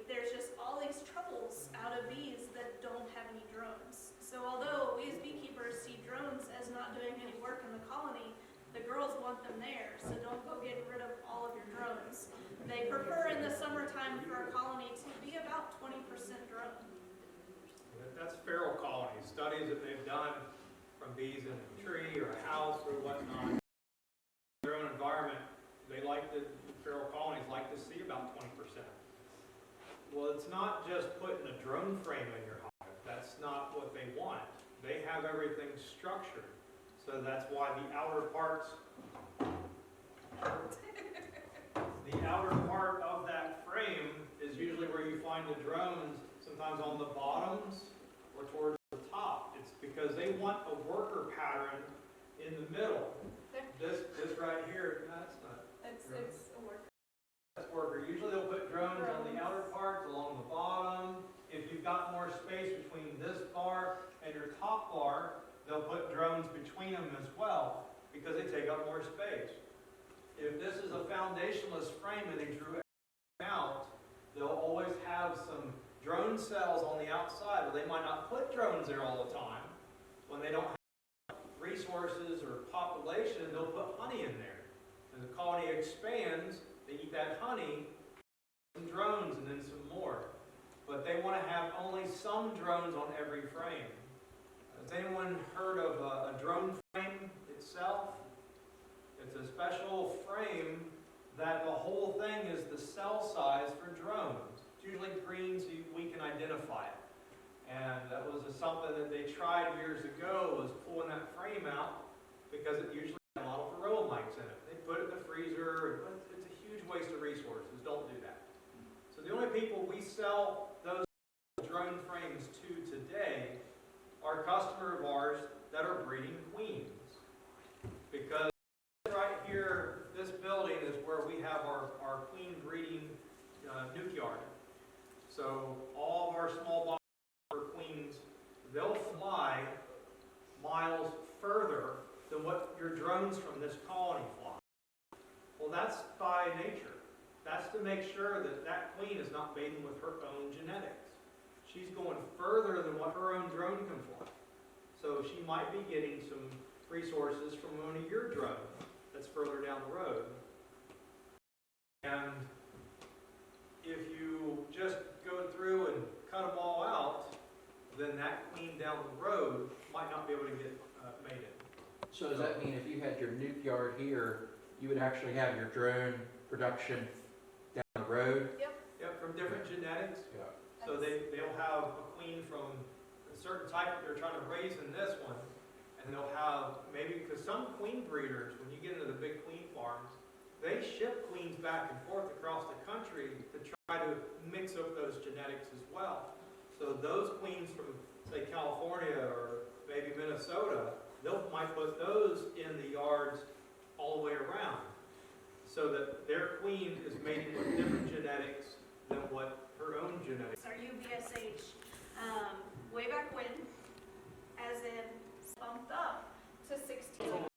There's just all these troubles out of bees that don't have any drones. So although we as beekeepers see drones as not doing any work in the colony, the girls want them there, so don't go getting rid of all of your drones. They prefer in the summertime for a colony to be about 20% drone. That's feral colonies, studies that they've done from bees in a tree or a house or whatnot. Their own environment, they like the feral colonies like to see about 20%. Well, it's not just putting a drone frame in your hive. That's not what they want. They have everything structured. So that's why the outer parts of that frame is usually where you find the drones, sometimes on the bottoms or towards the top. It's because they want a worker pattern in the middle. This right here, no, that's not. It's a work. That's worker. Usually they'll put drones on the outer parts along the bottom. If you've got more space between this bar and your top bar, they'll put drones between them as well because they take up more space. If this is a foundationless frame and they drew it out, they'll always have some drone cells on the outside, or they might not put drones there all the time. When they don't have resources or population, they'll put honey in there. As the colony expands, they eat that honey, some drones, and then some more. But they want to have only some drones on every frame. Has anyone heard of a drone frame itself? It's a special frame that the whole thing is the cell size for drones. It's usually green so we can identify it. And that was something that they tried years ago, was pulling that frame out because it usually had a lot of varroa mites in it. They put it in the freezer, and it's a huge waste of resources. Don't do that. So the only people we sell those drone frames to today are customers of ours that are breeding queens. Because right here, this building is where we have our queen breeding nuke yard. So all of our small box queens, they'll fly miles further than what your drones from this colony fly. Well, that's by nature. That's to make sure that that queen is not mating with her own genetics. She's going further than what her own drone can fly. So she might be getting some resources from one of your drones that's further down the road. And if you just go through and cut them all out, then that queen down the road might not be able to get mated. So does that mean if you had your nuke yard here, you would actually have your drone production down the road? Yep, from different genetics. Yeah. So they'll have a queen from a certain type that they're trying to raise in this one, and they'll have maybe, because some queen breeders, when you get into the big queen farms, they ship queens back and forth across the country to try to mix up those genetics as well. So those queens from, say, California or maybe Minnesota, might put those in the yards all the way around, so that their queen is mating with different genetics than what her own genetics. Our UBSH, way back when, as in bumped up to 16.